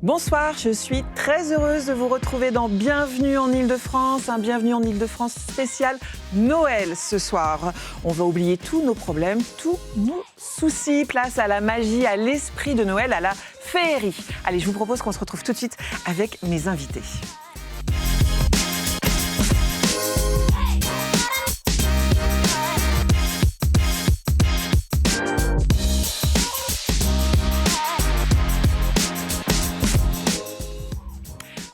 Bonsoir, je suis très heureuse de vous retrouver dans Bienvenue en Ile-de-France, un Bienvenue en Ile-de-France spécial Noël ce soir. On va oublier tous nos problèmes, tous nos soucis, place à la magie, à l'esprit de Noël, à la féerie. Allez, je vous propose qu'on se retrouve tout de suite avec mes invités.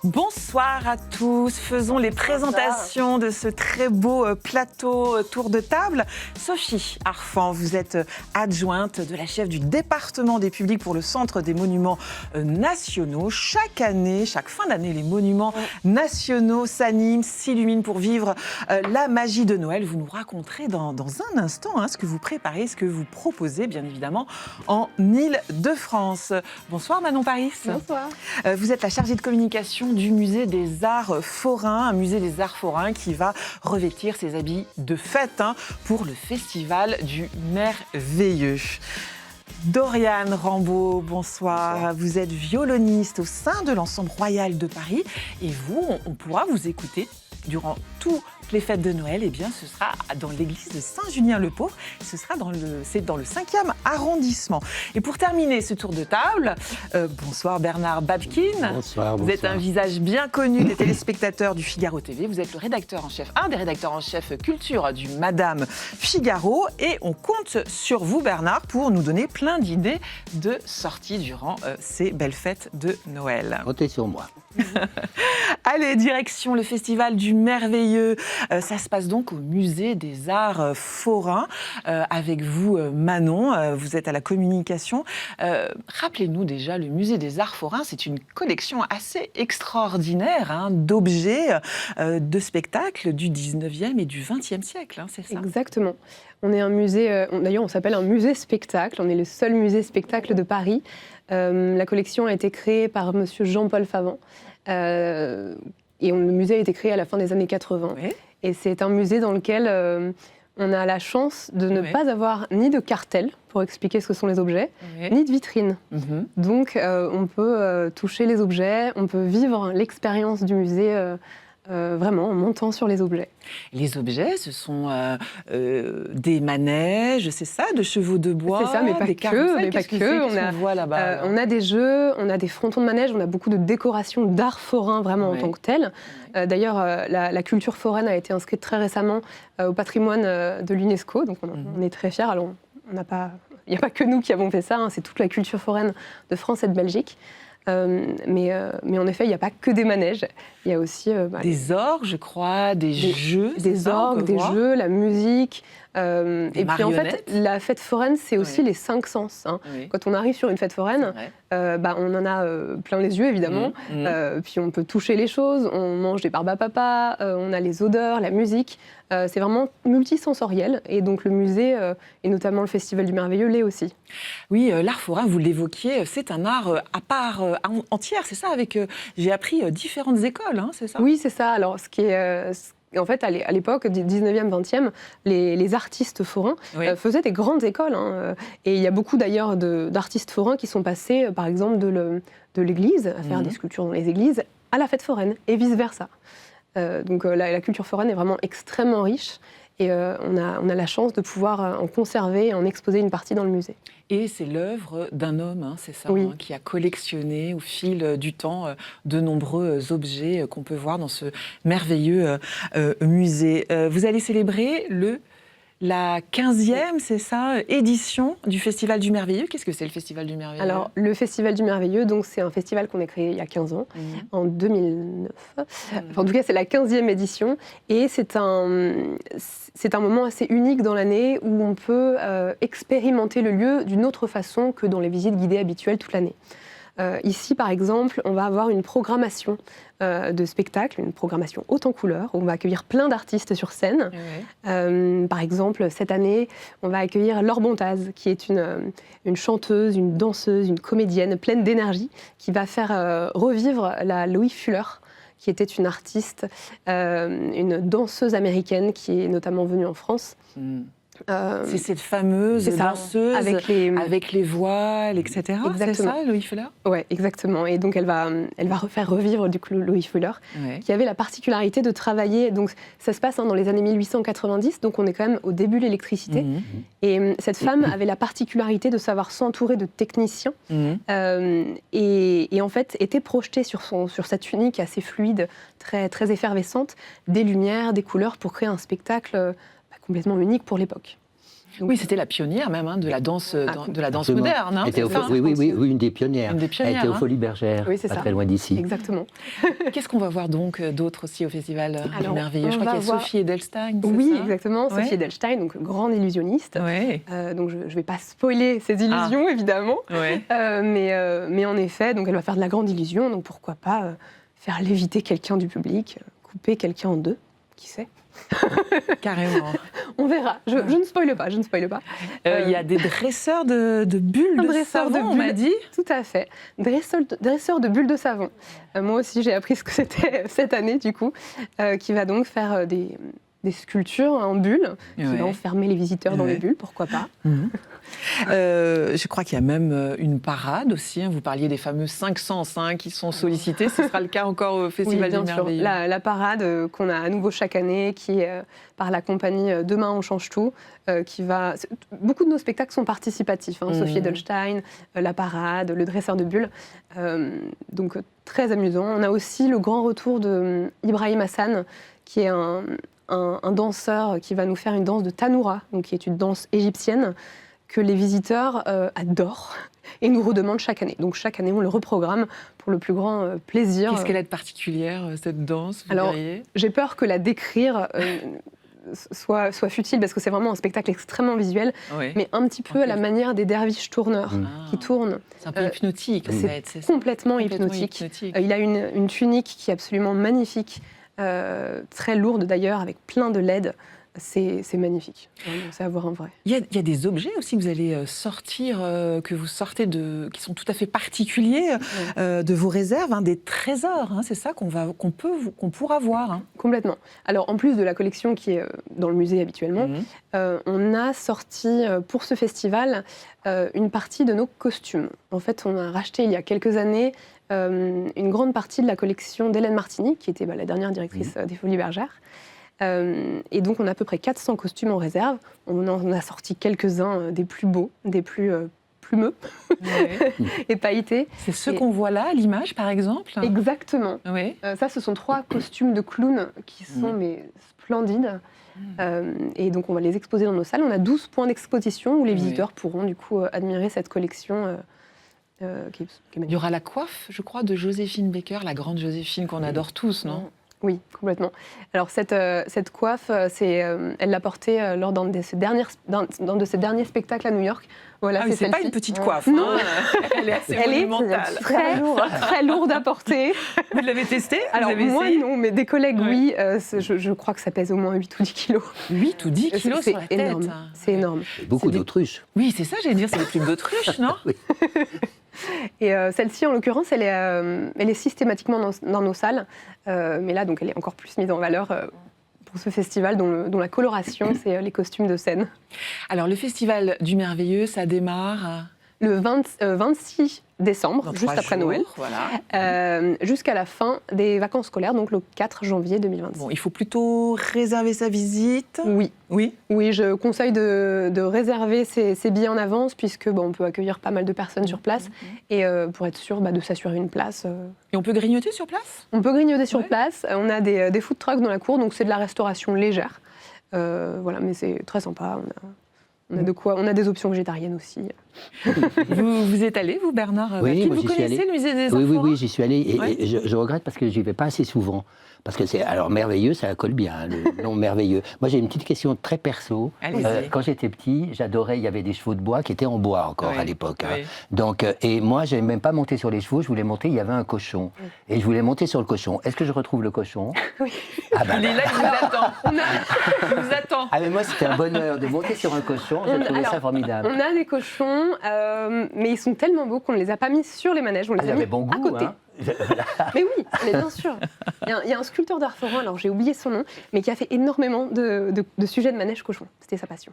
Bonsoir à tous, faisons les présentations de ce très beau plateau tour de table. Sophie Arfan, vous êtes adjointe de la chef du département des publics pour le Centre des monuments nationaux. Chaque année, chaque fin d'année, les monuments nationaux s'animent, s'illuminent pour vivre la magie de Noël. Vous nous raconterez dans un instant ce que vous préparez, ce que vous proposez, bien évidemment, en Ile-de-France. Bonsoir Manon Paris. Bonsoir. Vous êtes la chargée de communication du musée des Arts Forains, un musée des Arts Forains qui va revêtir ses habits de fête pour le Festival du Merveilleux. Doriane Rambaud, bonsoir. Vous êtes violoniste au sein de l'Ensemble Royal de Paris et vous, on pourra vous écouter durant toutes les fêtes de Noël. Eh bien, ce sera dans l'église de Saint-Julien-le-Pauvre. C'est dans le 5e arrondissement. Et pour terminer ce tour de table, bonsoir Bernard Babkin. Bonsoir. Vous êtes un visage bien connu des téléspectateurs du Figaro TV. Vous êtes le rédacteur en chef, un des rédacteurs en chef culture du Madame Figaro. Et on compte sur vous, Bernard, pour nous donner plein d'idées de sorties durant ces belles fêtes de Noël. Comptez sur moi. Allez, direction le Festival du Merveilleux. Ça se passe donc au Musée des Arts Forains. Avec vous, Manon, vous êtes à la communication. Rappelez-nous déjà, le Musée des Arts Forains, c'est une collection assez extraordinaire d'objets, de spectacles du 19e et du 20e siècle, c'est ça ? Exactement. On est un musée, d'ailleurs on s'appelle un musée spectacle, on est le seul musée spectacle de Paris. La collection a été créée par monsieur Jean-Paul Favant. Et le musée a été créé à la fin des années 80. Oui. Et c'est un musée dans lequel on a la chance de ne pas avoir ni de cartel pour expliquer ce que sont les objets, ni de vitrine. Donc on peut toucher les objets, on peut vivre l'expérience du musée vraiment en montant sur les objets. Les objets, ce sont des manèges, c'est ça, de chevaux de bois. C'est ça, mais pas que. On a des jeux, on a des frontons de manège, on a beaucoup de décorations d'art forain vraiment en tant que tel. D'ailleurs, la culture foraine a été inscrite très récemment au patrimoine de l'UNESCO, donc on est très fiers. Alors, il n'y a pas que nous qui avons fait ça, c'est toute la culture foraine de France et de Belgique. Mais en effet, il n'y a pas que des manèges. Il y a aussi des orgues, je crois, des jeux. Des orgues, des jeux, la musique. Et puis en fait, la fête foraine, c'est aussi les 5 sens. Quand on arrive sur une fête foraine, on en a plein les yeux, évidemment. Puis on peut toucher les choses, on mange des barbes à papa, on a les odeurs, la musique. C'est vraiment multisensoriel. Et donc le musée, et notamment le Festival du Merveilleux, l'est aussi. Oui, l'art forain, vous l'évoquiez, c'est un art à part entière, c'est ça, avec j'ai appris différentes écoles, c'est ça ? Oui, c'est ça. Alors, ce qui est... En fait, à l'époque, du 19e, 20e, les artistes forains faisaient des grandes écoles. Et il y a beaucoup d'ailleurs d'artistes forains qui sont passés, par exemple, de l'église, à faire des sculptures dans les églises, à la fête foraine, et vice-versa. Donc la culture foraine est vraiment extrêmement riche. Et on a la chance de pouvoir en conserver et en exposer une partie dans le musée. Et c'est l'œuvre d'un homme, c'est ça, qui a collectionné au fil du temps de nombreux objets qu'on peut voir dans ce merveilleux musée. Vous allez célébrer la 15e, c'est ça, édition du Festival du Merveilleux. Qu'est-ce que c'est le Festival du Merveilleux ? Alors, le Festival du Merveilleux, donc, c'est un festival qu'on a créé il y a 15 ans, en 2009. Enfin, en tout cas, c'est la 15e édition. Et c'est un moment assez unique dans l'année où on peut expérimenter le lieu d'une autre façon que dans les visites guidées habituelles toute l'année. Ici, par exemple, on va avoir une programmation de spectacles, une programmation haute en couleurs, où on va accueillir plein d'artistes sur scène. Par exemple, cette année, on va accueillir Laure Bontaz, qui est une chanteuse, une danseuse, une comédienne pleine d'énergie, qui va faire revivre la Loie Fuller, qui était une artiste, une danseuse américaine qui est notamment venue en France. C'est cette fameuse danseuse avec les voiles, etc. Exactement. C'est ça, Loïe Fuller ? Oui, exactement. Et donc, elle va faire revivre du coup Loïe Fuller, qui avait la particularité de travailler. Donc, ça se passe dans les années 1890, donc on est quand même au début de l'électricité. Et cette femme avait la particularité de savoir s'entourer de techniciens et en fait était projetée sur sa tunique assez fluide, très, très effervescente, des lumières, des couleurs pour créer un spectacle complètement unique pour l'époque. Donc, oui, c'était la pionnière même de la danse, moderne. Oui, une des pionnières. Elle était aux Folies Bergères, pas très loin d'ici. Exactement. Qu'est-ce qu'on va voir donc d'autre aussi au Festival du Merveilleux ? Je crois qu'il y a Sophie Edelstein. Oui, exactement. Sophie Edelstein, donc grande illusionniste. Donc je ne vais pas spoiler ses illusions, évidemment. Mais en effet, donc elle va faire de la grande illusion. Donc pourquoi pas faire léviter quelqu'un du public, couper quelqu'un en deux, qui sait ? Carrément. On verra. Je ne spoile pas. Il y a des dresseurs de bulles de savon, on m'a dit. Tout à fait. Dresseurs de bulles de savon. Moi aussi, j'ai appris ce que c'était cette année, du coup, qui va donc faire des sculptures en bulles, qui va enfermer les visiteurs dans les bulles, pourquoi pas. Je crois qu'il y a même une parade aussi. Vous parliez des fameux 500 qui sont sollicités. Ce sera le cas encore au Festival du Merveilleux. La parade qu'on a à nouveau chaque année, qui est par la compagnie Demain on change tout, qui va... Beaucoup de nos spectacles sont participatifs. Sophie Edelstein, la parade, le dresseur de bulles. Donc très amusant. On a aussi le grand retour de Ibrahim Hassan, qui est un danseur qui va nous faire une danse de Tanoura, donc qui est une danse égyptienne, que les visiteurs adorent et nous redemandent chaque année. Donc chaque année, on le reprogramme pour le plus grand plaisir. Qu'est-ce qu'elle a de particulière, cette danse, Alors, j'ai peur que la décrire soit futile, parce que c'est vraiment un spectacle extrêmement visuel, mais un petit peu à la manière des derviches tourneurs qui tournent. C'est un peu hypnotique, en fait. C'est complètement hypnotique. Il a une tunique qui est absolument magnifique, très lourde d'ailleurs, avec plein de LED. C'est magnifique, c'est à voir en vrai. Il y a des objets aussi que vous allez sortir, qui sont tout à fait particuliers de vos réserves, des trésors, c'est ça qu'on pourra voir. Complètement. Alors en plus de la collection qui est dans le musée habituellement, on a sorti pour ce festival une partie de nos costumes. En fait, on a racheté il y a quelques années une grande partie de la collection d'Hélène Martini, qui était la dernière directrice des Folies Bergères. Et donc, on a à peu près 400 costumes en réserve. On en a sorti quelques-uns des plus beaux, des plus plumeux et pailletés. C'est ceux qu'on voit là, à l'image, par exemple ? Exactement. Ça, ce sont 3 costumes de clowns qui sont splendides. Et donc, on va les exposer dans nos salles. On a 12 points d'exposition où les visiteurs pourront, du coup, admirer cette collection qui est Il y aura la coiffe, je crois, de Joséphine Baker, la grande Joséphine qu'on adore tous, non ? Oui, complètement. Alors cette coiffe, elle l'a portée lors d'un de ses derniers spectacles à New York. Voilà, c'est pas une petite coiffe. Non, elle est assez monumentale. Très lourde à porter. Vous l'avez testée ? Alors moi non, mais des collègues oui. Je crois que ça pèse au moins 8 ou 10 kilos. 8 ou 10 kilos sur la tête. C'est énorme. Beaucoup d'autruches. Oui, c'est ça, j'allais dire, c'est des plumes d'autruche, non ? Et celle-ci, en l'occurrence, elle est systématiquement dans nos salles. Mais là, donc, elle est encore plus mise en valeur pour ce festival dont la coloration, c'est les costumes de scène. Alors, le Festival du Merveilleux, ça démarre le 26 décembre, juste après Noël, jusqu'à la fin des vacances scolaires, donc le 4 janvier 2026. Bon, il faut plutôt réserver sa visite ? Oui, je conseille de réserver ses billets en avance, puisque on peut accueillir pas mal de personnes sur place, et pour être sûr de s'assurer une place. Et on peut grignoter sur place ? On peut grignoter sur place, on a des food trucks dans la cour, donc c'est de la restauration légère. Mais c'est très sympa, on a des options végétariennes aussi. Vous êtes allé, vous, Bernard ? Oui, moi, vous connaissez le musée des Arts Forains ? Oui, j'y suis allé et je regrette parce que j'y vais pas assez souvent. Parce que alors merveilleux, ça colle bien, le nom merveilleux. Moi, j'ai une petite question très perso. Quand j'étais petit, j'adorais, il y avait des chevaux de bois qui étaient en bois encore à l'époque. Donc, et moi, je n'aimais même pas monter sur les chevaux, je voulais monter, il y avait un cochon. Et je voulais monter sur le cochon. Est-ce que je retrouve le cochon ? Oui. Il est là, il vous attend. Il vous attend. Ah mais moi, c'était un bonheur de monter sur un cochon, je trouvais ça formidable. On a des cochons, mais ils sont tellement beaux qu'on ne les a pas mis sur les manèges, on les a mis bon à goût, côté. Mais oui, mais bien sûr. Il y a un sculpteur d'art forain, alors j'ai oublié son nom, mais qui a fait énormément de sujets de manège cochon. C'était sa passion.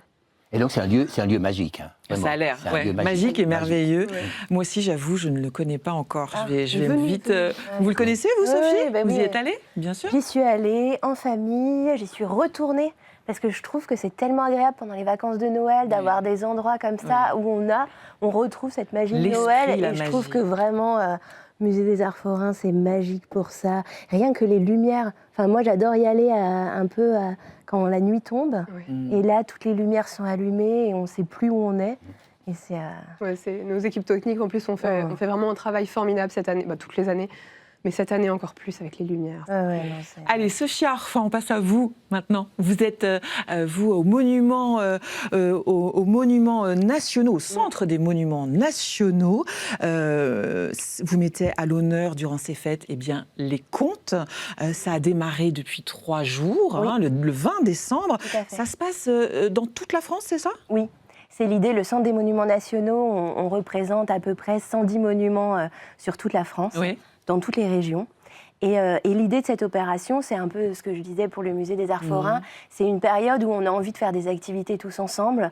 Et donc c'est un lieu magique. Hein, ça a l'air magique et merveilleux. Ouais. Moi aussi, j'avoue, je ne le connais pas encore. Je vais vite. Vous le connaissez, vous, Sophie? Vous y êtes allée? Bien sûr. J'y suis allée en famille, j'y suis retournée. Parce que je trouve que c'est tellement agréable pendant les vacances de Noël d'avoir des endroits comme ça où on retrouve cette magie de Noël. Et je trouve que vraiment, Musée des Arts Forains, c'est magique pour ça. Rien que les lumières. Enfin, moi, j'adore y aller un peu quand la nuit tombe. Et là, toutes les lumières sont allumées et on ne sait plus où on est. Et c'est... nos équipes techniques, en plus, on fait vraiment un travail formidable cette année, toutes les années. Mais cette année encore plus avec les lumières. Allez, Sophia Arfin, on passe à vous maintenant. Vous êtes, vous, aux monuments nationaux, au centre des monuments nationaux. Vous mettez à l'honneur, durant ces fêtes, les contes. Ça a démarré depuis 3 jours, le 20 décembre. Ça se passe dans toute la France, c'est ça? Oui. C'est l'idée, le Centre des monuments nationaux, on représente à peu près 110 monuments sur toute la France. Oui. Dans toutes les régions. Et l'idée de cette opération, c'est un peu ce que je disais pour le Musée des Arts Forains, c'est une période où on a envie de faire des activités tous ensemble,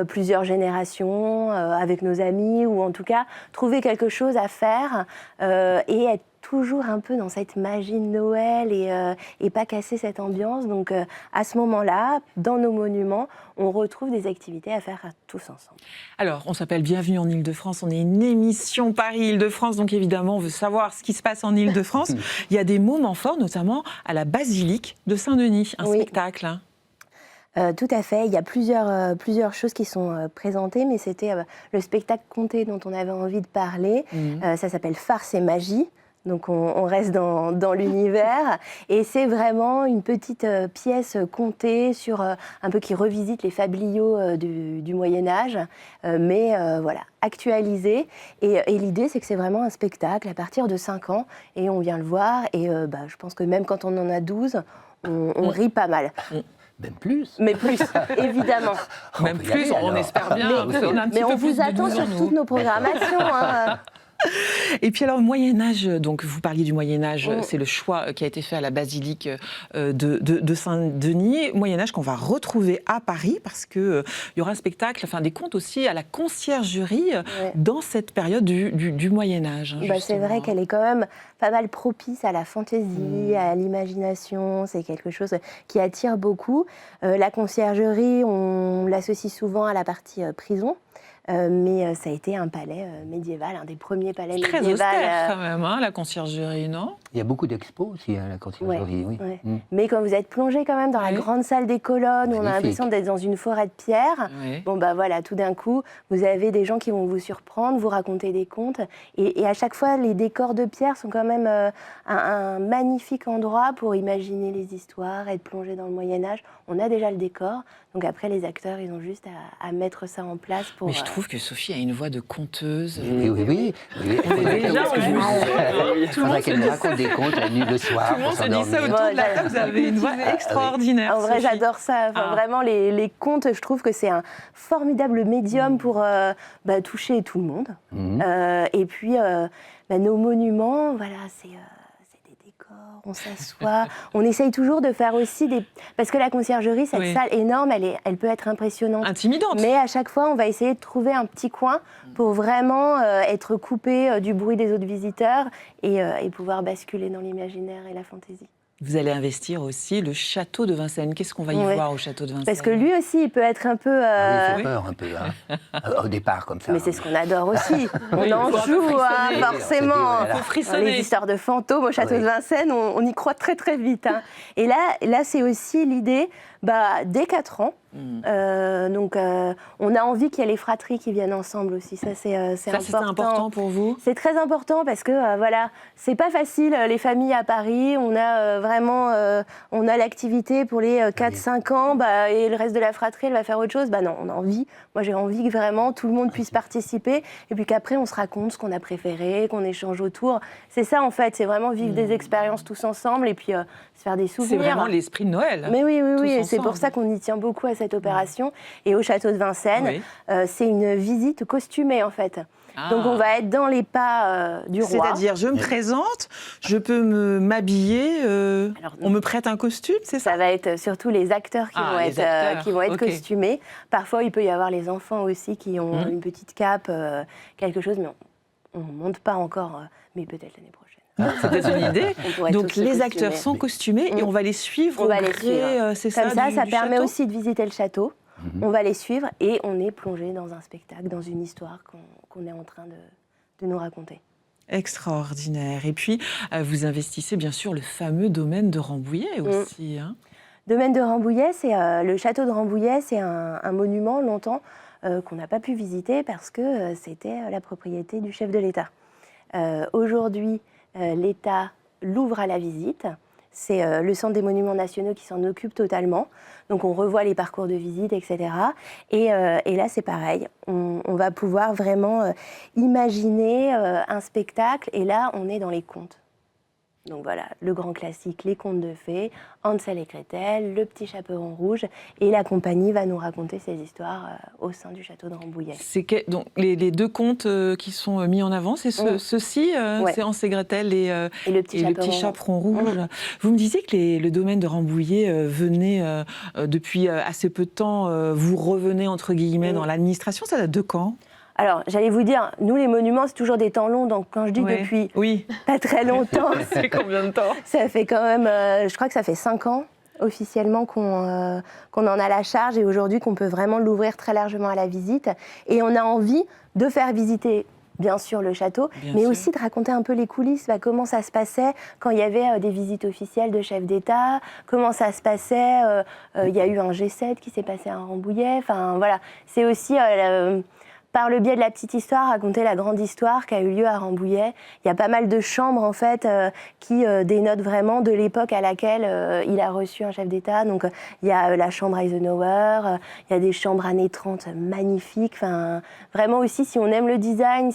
plusieurs générations, avec nos amis, ou en tout cas trouver quelque chose à faire et être toujours un peu dans cette magie de Noël et pas casser cette ambiance. Donc à ce moment-là, dans nos monuments, on retrouve des activités à faire tous ensemble. Alors, on s'appelle Bienvenue en Île-de-France, on est une émission Paris-Île-de-France, donc évidemment, on veut savoir ce qui se passe en Île-de-France. Il y a des moments forts, notamment à la basilique de Saint-Denis, un spectacle. Tout à fait, il y a plusieurs choses qui sont présentées, mais c'était le spectacle conté dont on avait envie de parler. Ça s'appelle Farce et magie. Donc on reste dans l'univers et c'est vraiment une petite pièce contée sur un peu qui revisite les fabliaux du Moyen-Âge, mais voilà, actualisée. Et l'idée, c'est que c'est vraiment un spectacle à partir de 5 ans et on vient le voir et je pense que même quand on en a 12, on rit pas mal. Même plus. Mais plus, évidemment. Même plus, on espère bien. Mais on vous attend sur toutes nos programmations. Et puis alors, le Moyen-Âge, donc vous parliez du Moyen-Âge, c'est le choix qui a été fait à la basilique de Saint-Denis. Moyen-Âge qu'on va retrouver à Paris parce qu'il y aura un spectacle, des contes aussi à la conciergerie dans cette période du Moyen-Âge. C'est vrai qu'elle est quand même pas mal propice à la fantaisie, à l'imagination. C'est quelque chose qui attire beaucoup. La conciergerie, on l'associe souvent à la partie prison. Mais ça a été un palais médiéval, un des premiers palais médiévaux. Très austère quand même, la conciergerie, non? Il y a beaucoup d'expos aussi à la conciergerie, oui. Mais quand vous êtes plongé quand même dans la grande salle des colonnes, où on a l'impression d'être dans une forêt de pierre, voilà, tout d'un coup, vous avez des gens qui vont vous surprendre, vous raconter des contes. Et à chaque fois, les décors de pierre sont quand même un magnifique endroit pour imaginer les histoires, être plongé dans le Moyen-Âge. On a déjà le décor, donc après, les acteurs, ils ont juste à mettre ça en place pour... Mais je trouve que Sophie a une voix de conteuse. Oui. Tout le monde qu'elle nous raconte des contes la nuit, le soir. Tout le monde se dit ça autour de la table. Vous avez une voix extraordinaire. En vrai, j'adore ça. Vraiment, les contes, je trouve que c'est un formidable médium pour toucher tout le monde. Et puis, nos monuments, voilà, c'est des décors, on s'assoit. On essaye toujours de faire aussi des... Parce que la conciergerie, cette salle énorme, elle peut être impressionnante. Intimidante. Mais à chaque fois, on va essayer de trouver un petit coin pour vraiment être coupé du bruit des autres visiteurs et pouvoir basculer dans l'imaginaire et la fantaisie. Vous allez investir aussi le château de Vincennes. Qu'est-ce qu'on va y voir au château de Vincennes? Parce que lui aussi, il peut être un peu... Il fait peur un peu, au départ, comme ça. Mais c'est ce qu'on adore aussi. On en joue, forcément. Les histoires de fantômes au château de Vincennes, on y croit très très vite. Et là c'est aussi l'idée, dès 4 ans, donc on a envie qu'il y ait les fratries qui viennent ensemble aussi. Ça, c'est important. C'est important pour vous? C'est très important parce que, voilà, c'est pas facile, les familles à Paris. On a vraiment on a l'activité pour les 4-5 ans, et le reste de la fratrie, elle va faire autre chose. Non, on a envie. Moi, j'ai envie que vraiment tout le monde puisse participer et puis qu'après, on se raconte ce qu'on a préféré, qu'on échange autour. C'est ça, en fait. C'est vraiment vivre des expériences tous ensemble et puis se faire des souvenirs. C'est vraiment l'esprit de Noël. Mais oui. c'est pour ça qu'on y tient beaucoup à cette opération. Et au château de Vincennes, c'est une visite costumée, en fait. Donc on va être dans les pas du roi. C'est-à-dire, je me présente, je peux m'habiller, on me prête un costume, c'est ça? Ça va être surtout les acteurs qui vont être costumés. Parfois, il peut y avoir les enfants aussi qui ont une petite cape, quelque chose, mais on ne monte pas encore, mais peut-être l'année prochaine. C'est peut-être une idée. Donc les acteurs sont costumés et on va les suivre. On va les suivre. C'est ça. Comme ça permet château aussi de visiter le château. On va les suivre et on est plongé dans un spectacle, dans une histoire qu'on est en train de nous raconter. Extraordinaire. Et puis, vous investissez bien sûr le fameux domaine de Rambouillet aussi. Domaine de Rambouillet, c'est le château de Rambouillet, c'est un monument longtemps qu'on n'a pas pu visiter parce que c'était la propriété du chef de l'État. Aujourd'hui, l'État l'ouvre à la visite. C'est le Centre des monuments nationaux qui s'en occupe totalement. Donc on revoit les parcours de visite, etc. Et là, c'est pareil. On va pouvoir vraiment imaginer un spectacle. Et là, on est dans les contes. Donc voilà, le grand classique, les contes de fées, Hansel et Gretel, le petit chaperon rouge. Et la compagnie va nous raconter ces histoires au sein du château de Rambouillet. Donc les deux contes qui sont mis en avant, c'est ceux-ci, c'est Hansel et Gretel et le petit chaperon rouge. Vous me disiez que le domaine de Rambouillet venait depuis assez peu de temps, vous revenez entre guillemets dans l'administration, ça date de quand ? Alors, j'allais vous dire, nous, les monuments, c'est toujours des temps longs. Donc, quand je dis depuis pas très longtemps... C'est combien de temps ? Ça fait quand même... je crois que ça fait 5 ans, officiellement, qu'on en a la charge. Et aujourd'hui, qu'on peut vraiment l'ouvrir très largement à la visite. Et on a envie de faire visiter, bien sûr, le château, mais aussi de raconter un peu les coulisses. Comment ça se passait quand il y avait des visites officielles de chefs d'État. Comment ça se passait... Il y a eu un G7 qui s'est passé à Rambouillet. Enfin, voilà. C'est aussi... par le biais de la petite histoire, raconter la grande histoire qui a eu lieu à Rambouillet. Il y a pas mal de chambres, en fait, qui dénotent vraiment de l'époque à laquelle il a reçu un chef d'État. Donc, il y a la chambre Eisenhower, il y a des chambres années 30 magnifiques. Enfin, vraiment aussi, si on aime le design,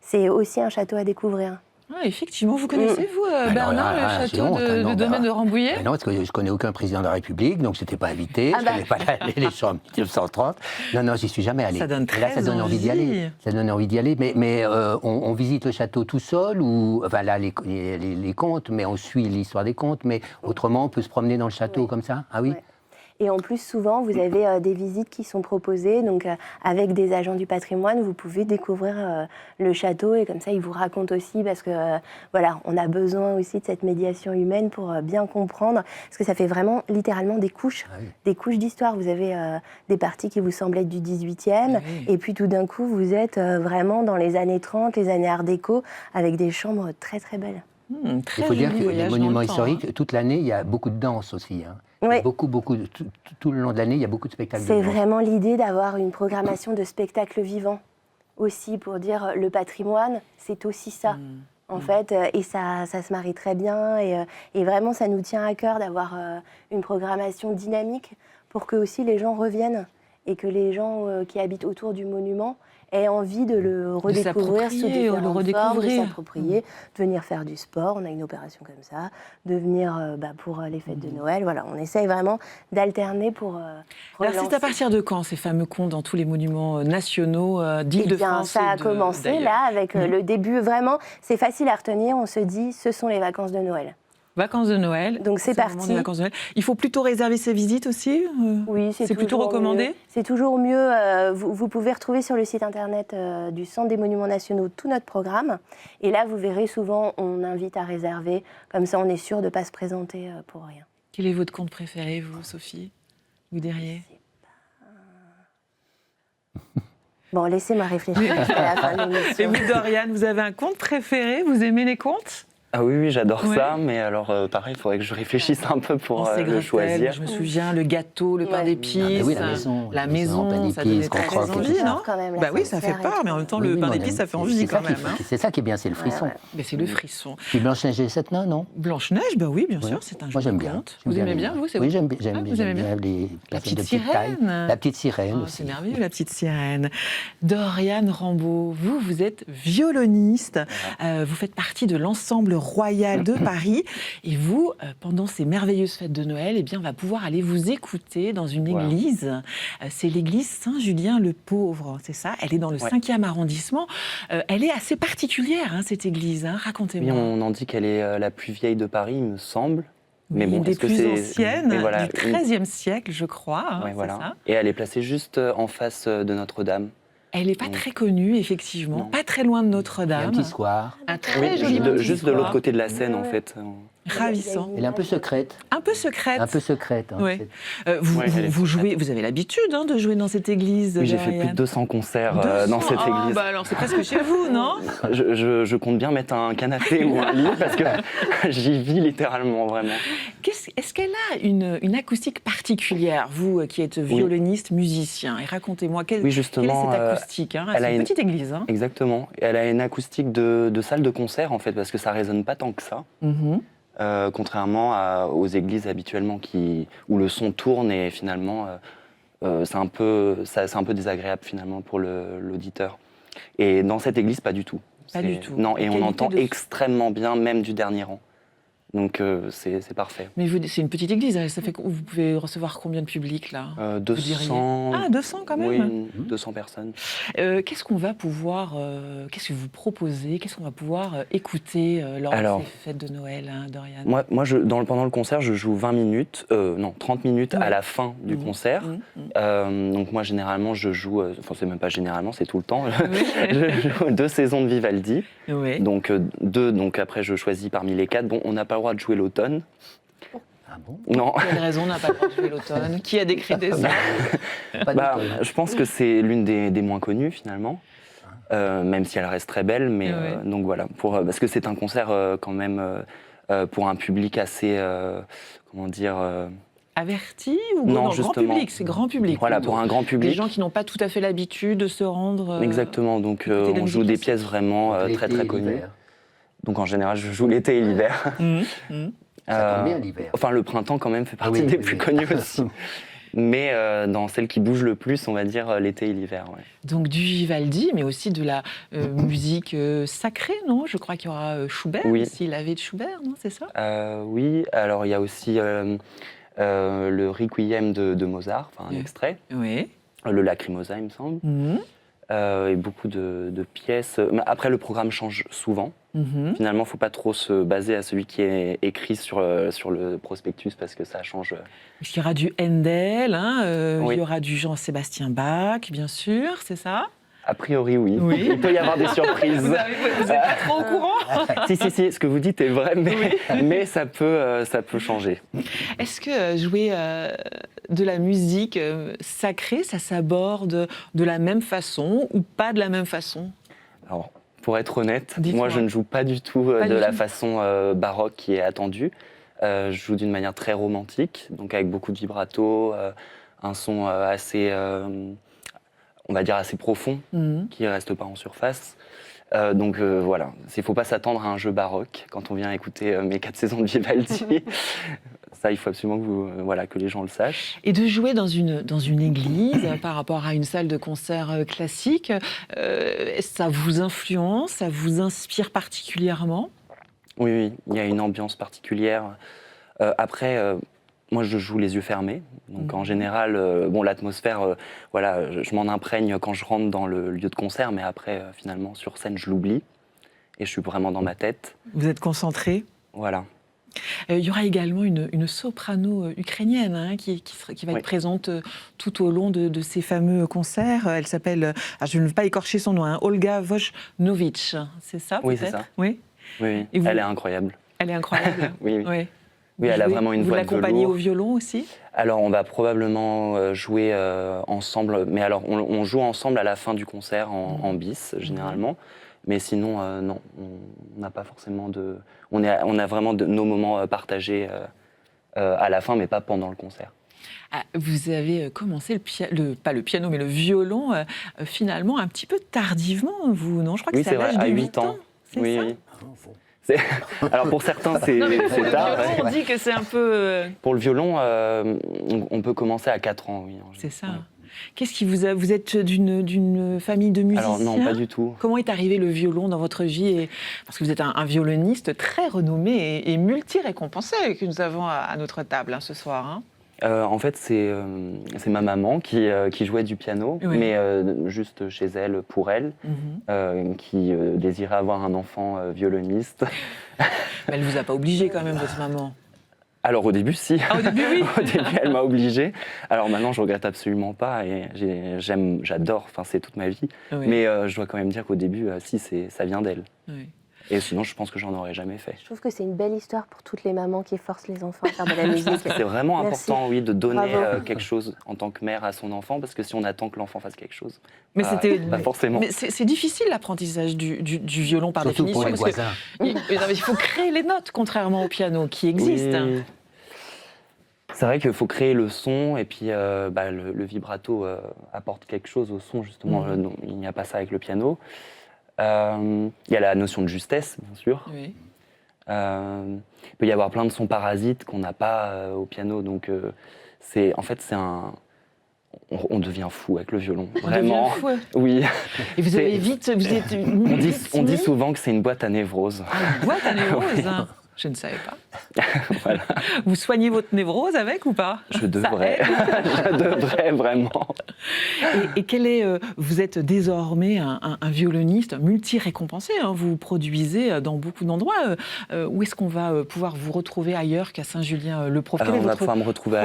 c'est aussi un château à découvrir. Effectivement, vous connaissez, vous, Bernard, le château de domaine de Rambouillet ? Non, parce que je ne connais aucun président de la République, donc je n'étais pas invité, je ne connais pas les chambres 1930. Non, j'y suis jamais allé. Ça donne très donne envie d'y aller. Ça donne envie d'y aller, mais on visite le château tout seul, ou enfin là, les contes, mais on suit l'histoire des contes, mais autrement, on peut se promener dans le château comme ça ? Ah oui. Et en plus, souvent, vous avez des visites qui sont proposées. Donc, avec des agents du patrimoine, vous pouvez découvrir le château. Et comme ça, ils vous racontent aussi, parce que voilà, on a besoin aussi de cette médiation humaine pour bien comprendre. Parce que ça fait vraiment, littéralement, des couches d'histoire. Vous avez des parties qui vous semblent être du 18e. Et puis, tout d'un coup, vous êtes vraiment dans les années 30, les années Art déco, avec des chambres très, très belles. Il faut dire que les monuments historiques, toute l'année, il y a beaucoup de danse aussi. Beaucoup, tout le long de l'année, il y a beaucoup de spectacles. C'est vraiment l'idée d'avoir une programmation de spectacles vivants aussi, pour dire le patrimoine, c'est aussi ça, en fait, et ça se marie très bien, et vraiment, ça nous tient à cœur d'avoir une programmation dynamique pour que aussi les gens reviennent, et que les gens qui habitent autour du monument aient envie de le redécouvrir sous différentes formes, de s'approprier, de venir faire du sport. On a une opération comme ça, de venir pour les fêtes de Noël. Voilà, on essaye vraiment d'alterner pour Alors c'est à partir de quand ces fameux contes dans tous les monuments nationaux d'Île-de-France? Ça a commencé là avec le début. Vraiment, c'est facile à retenir. On se dit, ce sont les vacances de Noël. Vacances de Noël. Donc c'est parti. Vacances de Noël. Il faut plutôt réserver ses visites aussi. Oui, c'est plutôt recommandé. C'est toujours mieux. Vous pouvez retrouver sur le site internet du Centre des monuments nationaux tout notre programme. Et là, vous verrez souvent, on invite à réserver. Comme ça, on est sûr de ne pas se présenter pour rien. Quel est votre conte préféré, vous, Sophie? Vous diriez? Bon, laissez-moi réfléchir jusqu'à la fin de l'émission. Et vous, Doriane, vous avez un conte préféré? Vous aimez les contes? Ah oui, j'adore ça, mais alors pareil, il faudrait que je réfléchisse un peu pour le choisir. Je me souviens, le gâteau, le pain d'épices, oui, la maison, ça donnait très envie, non? Bah oui, ça fait peur, mais en même temps, le pain d'épices, ça fait envie quand même. C'est ça qui est bien, c'est le frisson. Mais c'est le frisson. Puis Blanche-Neige et les 7 nains, non? Blanche-Neige, bah oui, bien sûr, c'est un joli conte. Moi, j'aime bien. Vous aimez bien, vous? Oui, j'aime bien la petite sirène. La petite sirène. C'est merveilleux, la petite sirène. Doriane Rambaud, vous êtes violoniste. Vous faites partie de l'ensemble royale de Paris. Et vous, pendant ces merveilleuses fêtes de Noël, eh bien, on va pouvoir aller vous écouter dans une église. C'est l'église Saint-Julien-le-Pauvre, c'est ça? Elle est dans le 5e arrondissement. Elle est assez particulière, cette église. Racontez-moi. Oui, on en dit qu'elle est la plus vieille de Paris, il me semble. Mais bon, des plus anciennes, du XIIIe siècle, je crois. Ça. Et elle est placée juste en face de Notre-Dame. Elle n'est pas très connue, effectivement, pas très loin de Notre-Dame. Il y a un petit square. Un très joli petit juste square. de l'autre côté de la Seine, en fait. Ravissant. Elle est un peu secrète. Un peu secrète. Un peu secrète. Oui. Vous jouez, vous avez l'habitude de jouer dans cette église. Oui, j'ai fait plus de 200 concerts dans cette église. Alors c'est presque chez vous, non? je compte bien mettre un canapé ou un lit parce que j'y vis littéralement, vraiment. Est-ce qu'elle a une acoustique particulière, vous qui êtes violoniste, musicien? Et racontez-moi, quelle est cette acoustique? C'est une petite église. Exactement. Elle a une acoustique de salle de concert, en fait, parce que ça résonne pas tant que ça. Contrairement aux églises habituellement où le son tourne et finalement c'est un peu désagréable finalement pour l'auditeur. Et dans cette église, pas du tout. Pas du tout. Non, et on entend extrêmement bien, même du dernier rang. Donc c'est parfait. Mais c'est une petite église, ça fait vous pouvez recevoir combien de public là? 200. 200 quand même. Oui, 200 personnes. Qu'est-ce qu'on va pouvoir, qu'est-ce que vous proposez, qu'est-ce qu'on va pouvoir écouter lors de ces fêtes de Noël, Dorian? Moi pendant le concert, je joue 30 minutes à la fin du concert. Donc moi généralement je joue, c'est même pas généralement, c'est tout le temps. Je joue 2 saisons de Vivaldi. Donc donc après je choisis parmi les 4. Bon, on n'a pas le droit de jouer l'automne. Ah bon? Non. Pour quelle raison on n'a pas le droit de jouer l'automne? Qui a décrété ça? Je pense que c'est l'une des moins connues finalement, même si elle reste très belle. Mais donc voilà, parce que c'est un concert quand même pour un public assez, comment dire. Averti ou non, grand public? C'est grand public. Voilà, pour un grand public. Des gens qui n'ont pas tout à fait l'habitude de se rendre. Exactement, donc on joue des pièces vraiment très très connues. Donc en général, je joue l'été et l'hiver. Ça tombe bien l'hiver. Enfin, le printemps quand même fait partie des plus connues aussi. Mais dans celles qui bougent le plus, on va dire l'été et l'hiver. Donc du Vivaldi, mais aussi de la musique sacrée, non? Je crois qu'il y aura Schubert aussi, la veille de Schubert, non? C'est ça? Oui, alors il y a aussi le Requiem de Mozart, un extrait. Oui. Le Lacrimosa, il me semble. Et beaucoup de pièces. Après, le programme change souvent. Finalement, il ne faut pas trop se baser à celui qui est écrit sur le prospectus parce que ça change. Il y aura du Handel, il y aura du Jean-Sébastien Bach, bien sûr, c'est ça? A priori, oui. Il peut y avoir des surprises. Vous n'êtes pas trop au courant? Si, ce que vous dites est vrai, mais ça peut changer. Est-ce que jouer de la musique sacrée, ça s'aborde de la même façon ou pas de la même façon? Alors, pour être honnête, moi je ne joue pas du tout de la façon baroque qui est attendue. Je joue d'une manière très romantique, donc avec beaucoup de vibrato, un son assez... on va dire assez profond, qui ne reste pas en surface. Donc voilà, il ne faut pas s'attendre à un jeu baroque quand on vient écouter mes 4 saisons de Vivaldi. Ça, il faut absolument que les gens le sachent. Et de jouer dans une église par rapport à une salle de concert classique, ça vous influence, ça vous inspire particulièrement? Oui, il y a une ambiance particulière. Après... moi, je joue les yeux fermés. Donc, en général, l'atmosphère, je m'en imprègne quand je rentre dans le lieu de concert, mais après, finalement, sur scène, je l'oublie. Et je suis vraiment dans ma tête. Vous êtes concentré? Voilà. Il y aura également une soprano ukrainienne qui va être présente tout au long de ces fameux concerts. Elle s'appelle, je ne veux pas écorcher son nom, Olga Vojnovich. C'est ça, peut-être? Oui, c'est ça. Oui. Elle est incroyable. Elle est incroyable. Oui. Oui, elle a vraiment une voix de velours. Vous l'accompagnez au violon aussi? Alors, on va probablement jouer ensemble. Mais alors, on joue ensemble à la fin du concert en bis, généralement. Mais sinon, non, on n'a pas forcément de... On a vraiment nos moments partagés à la fin, mais pas pendant le concert. Vous avez commencé pas le piano, mais le violon, finalement, un petit peu tardivement, vous, non? Je crois que c'est à l'âge de 8 ans. Oui, oui. Alors pour certains, c'est tard. On dit que c'est un peu... Pour le violon, on peut commencer à 4 ans, oui. C'est ça. Qu'est-ce qui vous êtes d'une famille de musiciens? Alors non, pas du tout. Comment est arrivé le violon dans votre vie? Parce que vous êtes un violoniste très renommé et multi-récompensé que nous avons à notre table ce soir. Hein. En fait, c'est ma maman qui jouait du piano, mais juste chez elle, pour elle, qui désirait avoir un enfant violoniste. Elle ne vous a pas obligé quand même, votre maman? Alors au début, si. Ah, au début, oui. Au début, elle m'a obligé. Alors maintenant, je regrette absolument pas et j'adore, enfin c'est toute ma vie. Oui. Mais je dois quand même dire qu'au début, si, ça vient d'elle. Oui. Et sinon, je pense que j'en aurais jamais fait. Je trouve que c'est une belle histoire pour toutes les mamans qui forcent les enfants à faire de la musique. C'est vraiment important, oui, de donner quelque Bravo. chose en tant que mère à son enfant, parce que si on attend que l'enfant fasse quelque chose, Mais pas forcément. Mais c'est difficile l'apprentissage du violon par Surtout définition. pour les voisins. Il faut créer les notes, contrairement au piano qui existe. Oui. C'est vrai qu'il faut créer le son et puis le vibrato apporte quelque chose au son, justement. Il n'y a pas ça avec le piano. Il y a la notion de justesse, bien sûr. Oui. Il peut y avoir plein de sons parasites qu'on n'a pas au piano. Donc, on devient fou avec le violon. Vraiment. On devient fou. Oui. Et vous avez vite... On dit souvent que c'est une boîte à névrose. Une boîte à névrose, hein. Je ne savais pas. Voilà. Vous soignez votre névrose avec ou pas? Je devrais. Je devrais, vraiment. Et quel est, vous êtes désormais un violoniste multi-récompensé. Hein, vous produisez dans beaucoup d'endroits. Où est-ce qu'on va pouvoir vous retrouver ailleurs qu'à Saint-Julien-le-Prof? On va pouvoir me retrouver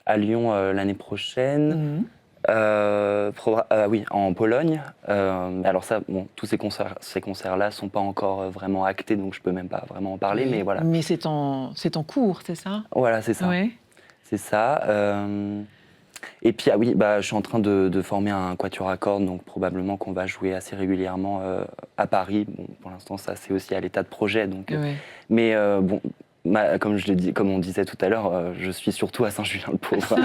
à Lyon l'année prochaine. Oui, en Pologne. Alors ça, bon, tous ces concerts-là sont pas encore vraiment actés, donc je peux même pas vraiment en parler, mais voilà. Mais c'est en cours, c'est ça? Voilà, c'est ça. Ouais. C'est ça. Et puis, je suis en train de former un quatuor à cordes, donc probablement qu'on va jouer assez régulièrement à Paris. Bon, pour l'instant, ça, c'est aussi à l'état de projet, donc. Mais bon. Comme on disait tout à l'heure, je suis surtout à Saint-Julien-le-Pauvre.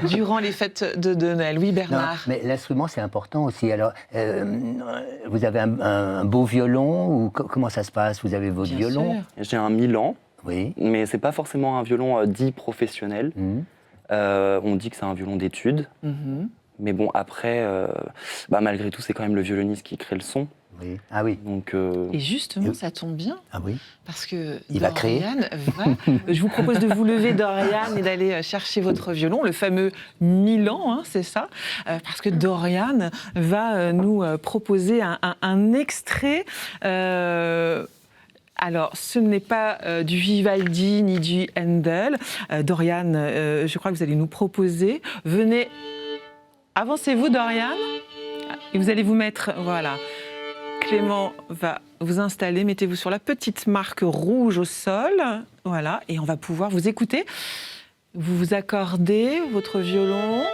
Durant les fêtes de Noël. Oui, Bernard. Non, mais l'instrument, c'est important aussi. Alors, vous avez un beau violon ou comment ça se passe? Vous avez votre violon? J'ai un Milan, oui. Mais c'est pas forcément un violon dit professionnel. On dit que c'est un violon d'études. Mais bon, après, malgré tout, c'est quand même le violoniste qui crée le son. Oui. Ah oui. Donc, et justement, ça tombe bien. Ah oui. Parce que il va créer. Je vous propose de vous lever, Dorian, et d'aller chercher votre violon, le fameux Milan, hein, c'est ça. Parce que Dorian va nous proposer un extrait. Alors, ce n'est pas du Vivaldi ni du Handel. Dorian, je crois que vous allez nous proposer. Venez, avancez-vous, Dorian, et vous allez vous mettre, voilà. Clément va vous installer, mettez-vous sur la petite marque rouge au sol, voilà, et on va pouvoir vous écouter. Vous vous accordez votre violon.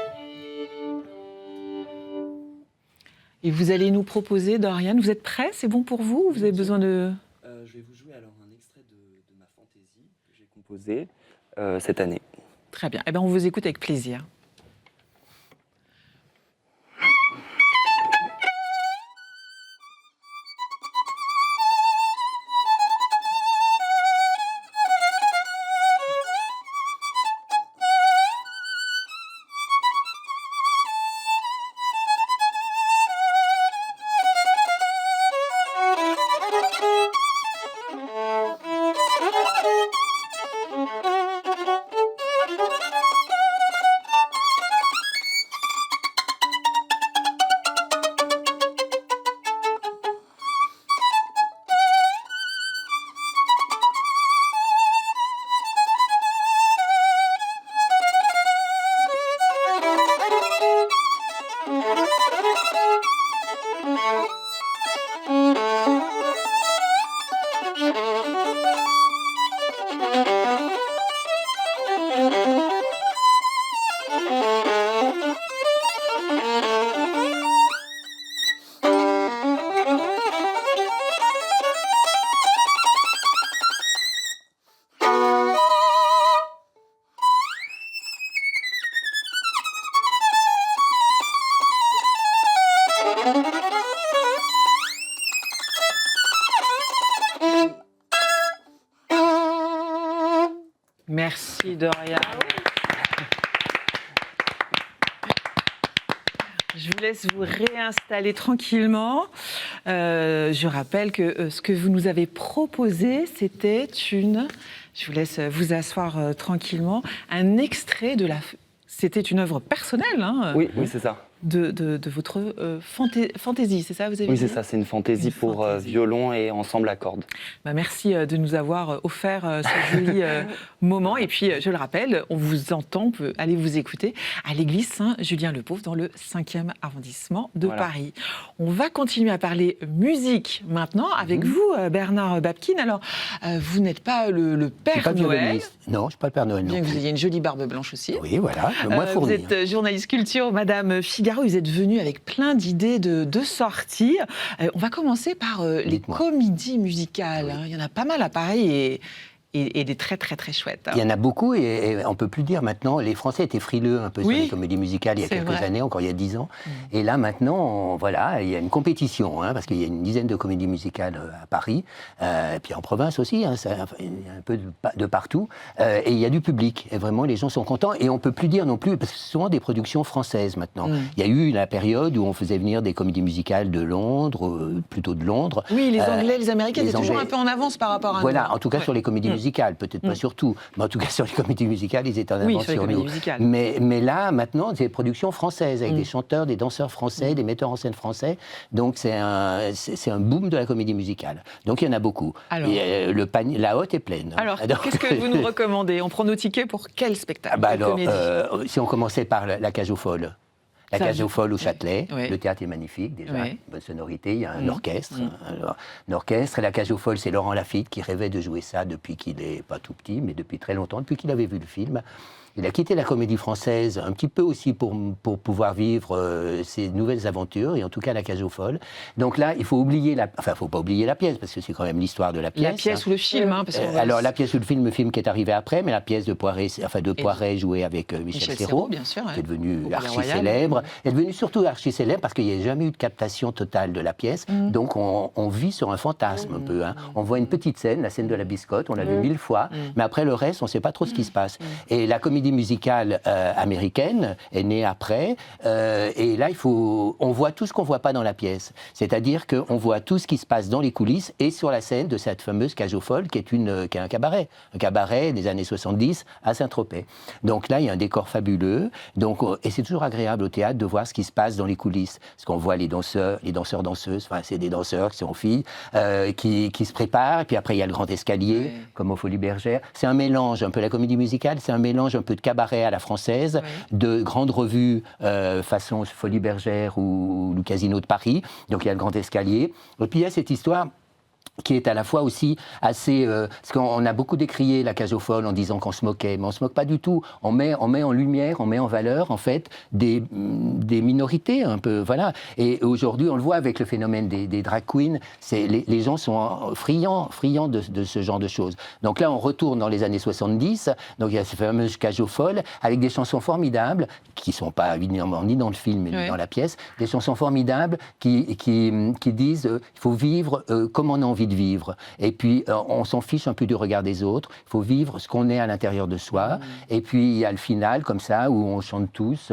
Et vous allez nous proposer, Dorian, vous êtes prêt? C'est bon pour vous? Vous avez besoin de... Je vais vous jouer alors un extrait de ma fantaisie que j'ai composée cette année. Très bien, eh bien, on vous écoute avec plaisir. Merci, Dorian. Je vous laisse vous réinstaller tranquillement. Je rappelle que ce que vous nous avez proposé, c'était je vous laisse vous asseoir tranquillement, un extrait de C'était une œuvre personnelle, hein, Oui, c'est ça. De votre fantaisie, c'est ça vous avez Oui, dit c'est ça, c'est une fantaisie pour violon et ensemble à cordes. Merci de nous avoir offert ce joli moment. Et puis, je le rappelle, on vous entend, on peut aller vous écouter à l'église Saint-Julien-le-Pauvre dans le 5e arrondissement de Paris. On va continuer à parler musique maintenant avec vous, Bernard Babkin. Alors, vous n'êtes pas le Père Noël. Non, je ne suis pas le Père Noël. Bien que vous ayez une jolie barbe blanche aussi. Oui, voilà, moins fourni. Vous êtes journaliste culture, Madame Figaro. Vous êtes venue avec plein d'idées de sorties. On va commencer par les comédies musicales. Oui. Il y en a pas mal à Paris et des très, très, très chouettes. Il y en a beaucoup et on ne peut plus dire maintenant, les Français étaient frileux un peu sur les comédies musicales il y a quelques années, encore il y a 10 ans. Et là, maintenant, il y a une compétition, parce qu'il y a une dizaine de comédies musicales à Paris, et puis en province aussi, il y a un peu de partout. Et il y a du public, et vraiment, les gens sont contents. Et on ne peut plus dire non plus, parce que c'est souvent des productions françaises maintenant. Il y a eu la période où on faisait venir des comédies musicales de Londres, plutôt de Londres. Oui, les Anglais, les Américains étaient toujours un peu en avance par rapport à nous. Voilà, en tout cas sur les comédies musicales, peut-être pas sur tout, mais en tout cas sur les comédies musicales, ils étaient en avance sur nous. Mais là, maintenant, c'est des productions françaises, avec des chanteurs, des danseurs français, des metteurs en scène français. Donc c'est un boom de la comédie musicale. Donc il y en a beaucoup. Alors, et, la hotte est pleine. Alors, qu'est-ce que vous nous recommandez? On prend nos tickets pour quel spectacle? Si on commençait par La Cage aux Folles. La Cage aux Folles au Châtelet, le théâtre est magnifique déjà, bonne sonorité, il y a un orchestre. Un orchestre, et La Cage aux Folles, c'est Laurent Lafitte qui rêvait de jouer ça depuis qu'il est pas tout petit, mais depuis très longtemps, depuis qu'il avait vu le film. Il a quitté la comédie française un petit peu aussi pour pouvoir vivre ses nouvelles aventures, et en tout cas La Cage aux Folles. Donc là, il faut oublier faut pas oublier la pièce, parce que c'est quand même l'histoire de la pièce. La pièce ou le film, parce alors la pièce ou le film qui est arrivé après, mais la pièce de Poiret, jouée avec Michel Serrault, bien sûr, qui est devenu archi-célèbre. Elle est devenue surtout archi-célèbre parce qu'il n'y a jamais eu de captation totale de la pièce, donc on vit sur un fantasme un peu. On voit une petite scène, la scène de la biscotte, on l'a vu 1000 fois, mais après le reste, on ne sait pas trop ce qui se passe. Et la comédie musicale américaine est née après, et là on voit tout ce qu'on ne voit pas dans la pièce, c'est-à-dire qu'on voit tout ce qui se passe dans les coulisses et sur la scène de cette fameuse Cage aux Folles qui est un cabaret des années 70 à Saint-Tropez. Donc là il y a un décor fabuleux, et c'est toujours agréable au théâtre de voir ce qui se passe dans les coulisses, parce qu'on voit les danseurs, danseuses, c'est des danseurs qui sont filles, qui se préparent, et puis après il y a le grand escalier, comme aux Folies Bergères. C'est un mélange, un peu la comédie musicale, c'est un mélange un peu de cabaret à la française, de grandes revues façon Folies Bergères ou le Casino de Paris. Donc il y a le grand escalier. Et puis il y a cette histoire qui est à la fois aussi assez... parce qu'on a beaucoup décrié La Cage aux Folles en disant qu'on se moquait, mais on ne se moque pas du tout. On met en lumière, on met en valeur, en fait, des minorités, un peu, voilà. Et aujourd'hui, on le voit avec le phénomène des drag queens, les gens sont friands de ce genre de choses. Donc là, on retourne dans les années 70, donc il y a ces fameuses Cages aux Folles, avec des chansons formidables, qui ne sont pas évidemment ni dans le film, ni dans la pièce, des chansons formidables qui disent il faut vivre comme on a envie de vivre. Et puis, on s'en fiche un peu du regard des autres. Il faut vivre ce qu'on est à l'intérieur de soi. Et puis, il y a le final, comme ça, où on chante tous.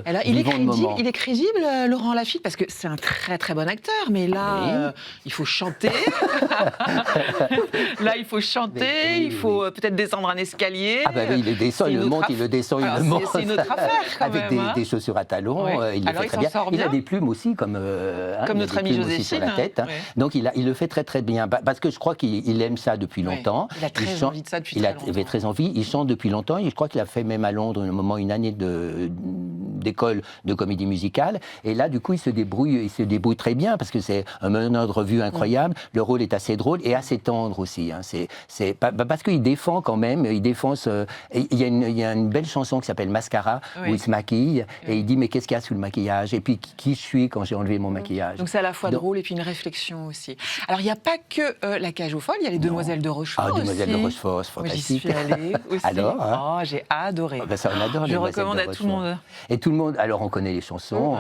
Alors, il est crédible, Laurent Lafitte, parce que c'est un très, très bon acteur. Mais là, il faut chanter. Là, il faut chanter. Il faut peut-être descendre un escalier. Ah ben oui, il le descend, il le monte, il le descend, il le monte. C'est une autre affaire, quand avec même. des chaussures à talons. Il le fait très bien. Il a des plumes aussi, comme notre ami Joséphine. Sur la tête. Donc, il le fait très, très bien. Parce que je crois qu'il aime ça depuis longtemps. Il a très envie de ça depuis très longtemps. Il avait très envie. Il chante depuis longtemps. Et je crois qu'il a fait même à Londres, un moment, une année d'école de comédie musicale. Et là, du coup, il se débrouille très bien parce que c'est un meneur de revue incroyable. Le rôle est assez drôle et assez tendre aussi. C'est parce qu'il défend quand même. Il défend il y a une belle chanson qui s'appelle Mascara où il se maquille et il dit mais qu'est-ce qu'il y a sous le maquillage? Et puis qui je suis quand j'ai enlevé mon maquillage? Donc c'est à la fois drôle et puis une réflexion aussi. Alors il n'y a pas que La Cage aux Folles, il y a les Demoiselles de Rochefort aussi. Demoiselles de Rochefort, c'est fantastique. Moi, j'y suis allée aussi. Alors, j'ai adoré. Ça, on adore Je les recommande à tout le monde. Et tout tout le monde, alors on connaît les chansons,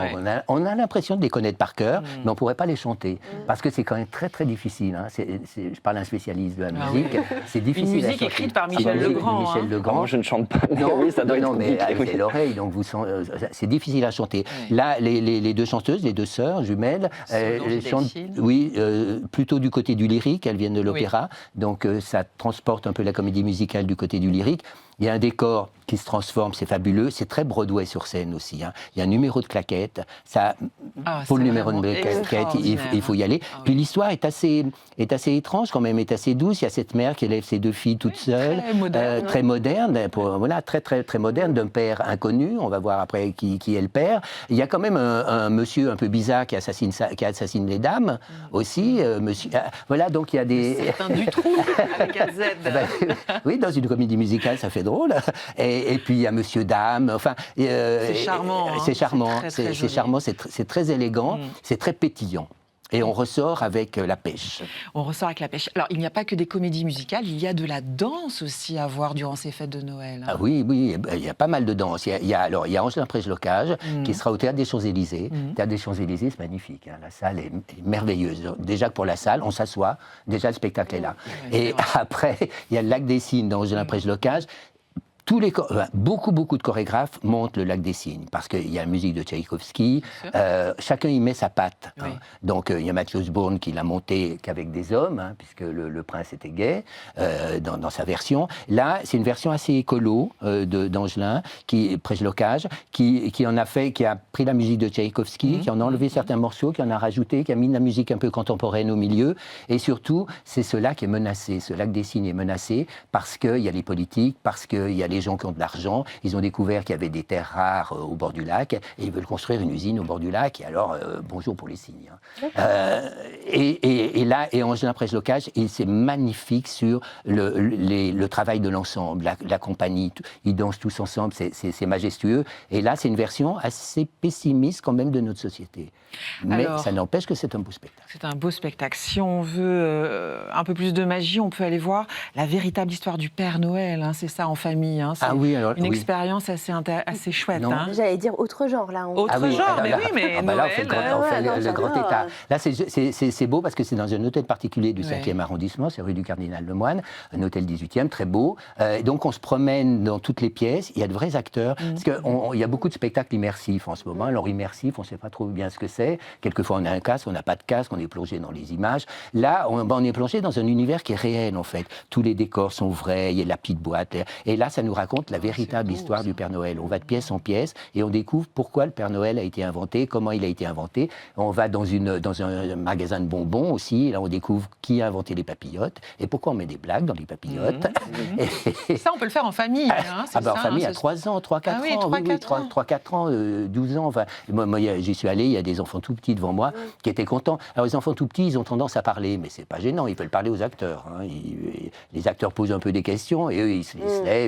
on a l'impression de les connaître par cœur, mais on ne pourrait pas les chanter, parce que c'est quand même très très difficile. Hein. Je parle à un spécialiste de la musique, c'est difficile. Une musique écrite par Michel Legrand. Michel Legrand. Moi, je ne chante pas. Non, oui, ça doit être mais avec l'oreille, donc c'est difficile à chanter. Là, les deux chanteuses, les deux sœurs jumelles, elles chantent, plutôt du côté du lyrique, elles viennent de l'opéra, donc ça transporte un peu la comédie musicale du côté du lyrique. Il y a un décor qui se transforme, c'est fabuleux. C'est très Broadway sur scène aussi. Hein. Il y a un numéro de claquettes. Pour le numéro de claquettes, il faut y aller. Puis l'histoire est assez étrange quand même, est assez douce. Il y a cette mère qui élève ses deux filles toute seule, très moderne, très moderne, d'un père inconnu. On va voir après qui est le père. Il y a quand même un monsieur un peu bizarre qui assassine les dames aussi. Voilà, donc il y a des... C'est un Dutroux avec un Z. Oui, dans une comédie musicale, ça fait drôle. Et puis il y a Monsieur Dame. Enfin, c'est charmant. C'est charmant. C'est charmant. C'est très élégant. C'est très pétillant. Et on ressort avec la pêche. On ressort avec la pêche. Alors, il n'y a pas que des comédies musicales, il y a de la danse aussi à voir durant ces fêtes de Noël. Ah oui, il y a pas mal de danse. Il y a Angelin Prêche-Locage qui sera au Théâtre des Champs-Élysées. Le Théâtre des Champs-Élysées, c'est magnifique. Hein. La salle est merveilleuse. Déjà que pour la salle, on s'assoit. Déjà, le spectacle est là. Et après, il y a le Lac des Cygnes d'Angelin Prêche-Locage. Beaucoup de chorégraphes montent le Lac des Cygnes parce qu'il y a la musique de Tchaïkovski, chacun y met sa patte. Hein. Donc il y a Mathieu Osborne qui l'a monté qu'avec des hommes, hein, puisque le prince était gay dans sa version. Là, c'est une version assez écolo d'Angelin, Prêche-Locage, qui a pris la musique de Tchaïkovski, qui en a enlevé certains morceaux, qui en a rajouté, qui a mis de la musique un peu contemporaine au milieu. Et surtout, c'est ce lac est menacé, ce Lac des Cygnes est menacé parce qu'il y a les politiques, parce qu'il y a les gens qui ont de l'argent, ils ont découvert qu'il y avait des terres rares au bord du lac et ils veulent construire une usine au bord du lac. Et alors, bonjour pour les cygnes. Hein. Et là, Angelin Prêche-Locage, c'est magnifique sur le travail de l'ensemble, la compagnie. Ils dansent tous ensemble, c'est majestueux. Et là, c'est une version assez pessimiste quand même de notre société. Mais alors, ça n'empêche que c'est un beau spectacle. C'est un beau spectacle. Si on veut un peu plus de magie, on peut aller voir la véritable histoire du Père Noël. Hein, c'est ça, en famille. Hein, c'est une expérience assez chouette. Hein. J'allais dire autre genre, là. Autre genre, mais oui, mais là, on fait le grand état. Là, c'est beau parce que c'est dans un hôtel particulier du 5e arrondissement, c'est rue du Cardinal Lemoine, un hôtel 18e, très beau. Donc, on se promène dans toutes les pièces. Il y a de vrais acteurs. Parce qu'il y a beaucoup de spectacles immersifs en ce moment. Alors, immersif, on ne sait pas trop bien ce que c'est. Quelquefois, on a un casque, on n'a pas de casque, on est plongé dans les images. Là, on est plongé dans un univers qui est réel, en fait. Tous les décors sont vrais, il y a la petite boîte. Et là, ça nous raconte la véritable histoire du Père Noël. On va de pièce en pièce et on découvre pourquoi le Père Noël a été inventé, comment il a été inventé. On va dans un magasin de bonbons aussi. Et là, on découvre qui a inventé les papillotes et pourquoi on met des blagues dans les papillotes. Et ça, on peut le faire en famille. Hein, en famille, à 3 ans, 3-4 ans. 3-4 ans, 12 ans. Enfin, moi, j'y suis allé, il y a des enfants tout petits devant moi qui étaient contents. Alors, les enfants tout petits, ils ont tendance à parler, mais c'est pas gênant, ils veulent parler aux acteurs. Hein. Les acteurs posent un peu des questions et eux, ils se lèvent.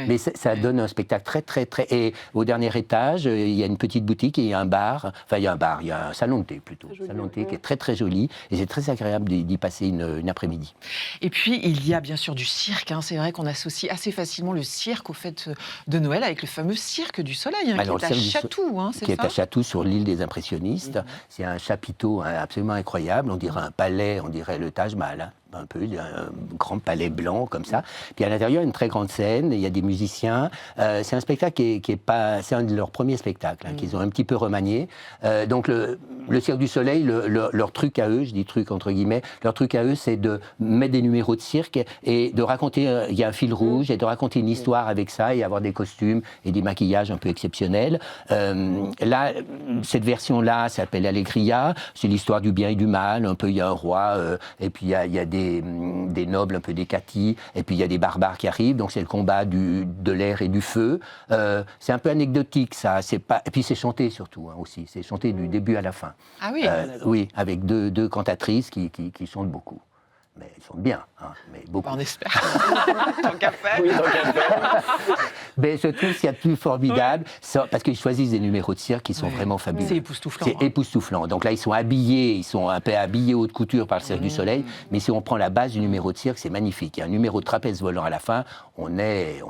Mais ça donne un spectacle très... Et au dernier étage, il y a une petite boutique et il y a un bar. Enfin, il y a un salon de thé plutôt. Un salon de thé qui est très joli et c'est très agréable d'y passer une après-midi. Et puis, il y a bien sûr du cirque. Hein. C'est vrai qu'on associe assez facilement le cirque aux fêtes de Noël avec le fameux Cirque du Soleil, hein, qui est à Chatou. Hein, qui est à Chatou, sur l'île des Impressionnistes. C'est un chapiteau absolument incroyable. On dirait un palais, on dirait le Taj Mahal. Hein. Un peu, un grand palais blanc comme ça. Puis à l'intérieur, une très grande scène, il y a des musiciens. C'est un spectacle qui est pas... C'est un de leurs premiers spectacles, hein, qu'ils ont un petit peu remanié. Donc le Cirque du Soleil, leur truc à eux, je dis truc entre guillemets, leur truc à eux, c'est de mettre des numéros de cirque et de raconter, il y a un fil rouge, et de raconter une histoire avec ça et avoir des costumes et des maquillages un peu exceptionnels. Là, cette version-là s'appelle Allegria, c'est l'histoire du bien et du mal. Un peu, il y a un roi, et puis il y a des nobles, un peu des cathis, et puis il y a des barbares qui arrivent, donc c'est le combat de l'air et du feu. C'est un peu anecdotique, ça. Et puis c'est chanté surtout, hein, aussi. C'est chanté du début à la fin. Ah oui Oui, avec deux cantatrices qui chantent beaucoup. mais ils sont bien, hein, mais beaucoup. On espère. Tant qu'à faire. Oui, tant qu'à faire. Mais je trouve qu'il y a plus formidable, parce qu'ils choisissent des numéros de cirque qui sont vraiment fabuleux. C'est époustouflant. C'est époustouflant. Donc là, ils sont un peu habillés haute couture par le Cirque du Soleil, mais si on prend la base du numéro de cirque, c'est magnifique. Il y a un numéro de trapèze volant à la fin, on est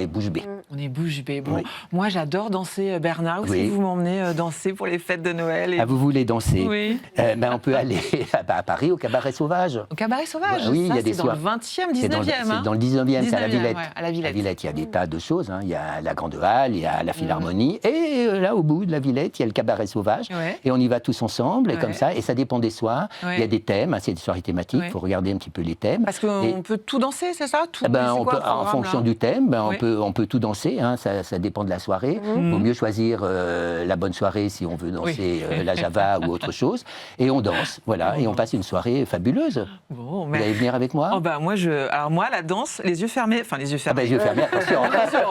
bouche bée. On est bouche bée. Bon, Oui. moi, j'adore danser, Bernard. Où Oui. est-ce que vous m'emmenez danser pour les fêtes de Noël Ah, vous voulez danser? Oui. On peut aller à Paris, au Cabaret Sauvage. Au Cabaret Sauvage. Oui, ça, il y a des c'est dans le soirs. 20e, C'est 19e. dans le 19e, c'est à la 19e, Villette. ouais, à la Villette. Il y a des tas de choses. Il y a la Grande Halle, il y a la Philharmonie. Et là, au bout de la Villette, il y a le Cabaret Sauvage. Ouais. Et on y va tous ensemble, et Ouais. comme ça. Et ça dépend des soirs. Ouais. Il y a des thèmes, c'est des soirées thématiques. Il Ouais. faut regarder un petit peu les thèmes. Parce qu'on peut tout danser, c'est ça tout, Eh ben, c'est on quoi peut, le programme, en fonction là du thème, Oui. on peut tout danser, ça dépend de la soirée. Il vaut mieux choisir la bonne soirée si on veut danser la Java ou autre chose. Et on danse, voilà, et on passe une soirée fabuleuse. Bon, Vous allez venir avec moi? Oh bah alors moi, la danse, les yeux fermés, enfin les yeux Ah ben, fermés. je vais faire bien attention. Attention,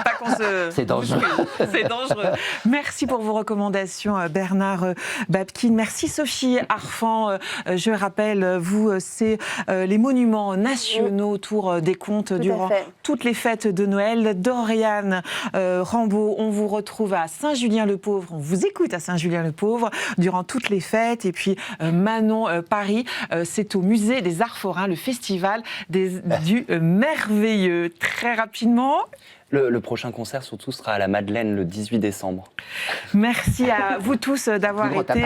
pas qu'on se... C'est dangereux. C'est dangereux. Merci pour vos recommandations, Bernard Babkin. Merci Sophie Arfan. Je rappelle, vous, c'est les monuments nationaux autour des contes durant toutes les fêtes de Noël. Doriane Rambaud, on vous retrouve à Saint-Julien-le-Pauvre. On vous écoute à Saint-Julien-le-Pauvre durant toutes les fêtes. Et puis Manon Paris, c'est au musée des Arts Forains, le festival du merveilleux. Très rapidement. Le prochain concert, surtout, sera à la Madeleine le 18 décembre. Merci à vous tous d'avoir été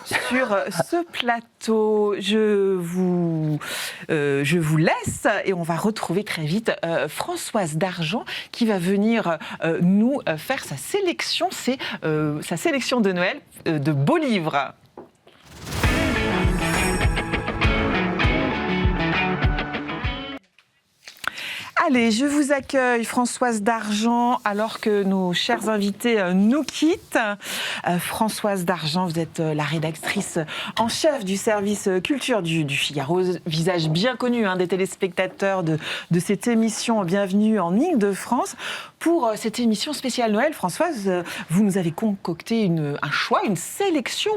sur ce plateau. Je vous laisse et on va retrouver très vite Françoise Dargent qui va venir nous faire sa sélection. C'est sa sélection de Noël de beaux livres. Allez, je vous accueille, Françoise Dargent, alors que nos chers invités nous quittent. Françoise Dargent, vous êtes la rédactrice en chef du service culture du Figaro, visage bien connu des téléspectateurs de cette émission Bienvenue en Île-de-France. Pour cette émission spéciale Noël, Françoise, vous nous avez concocté un choix, une sélection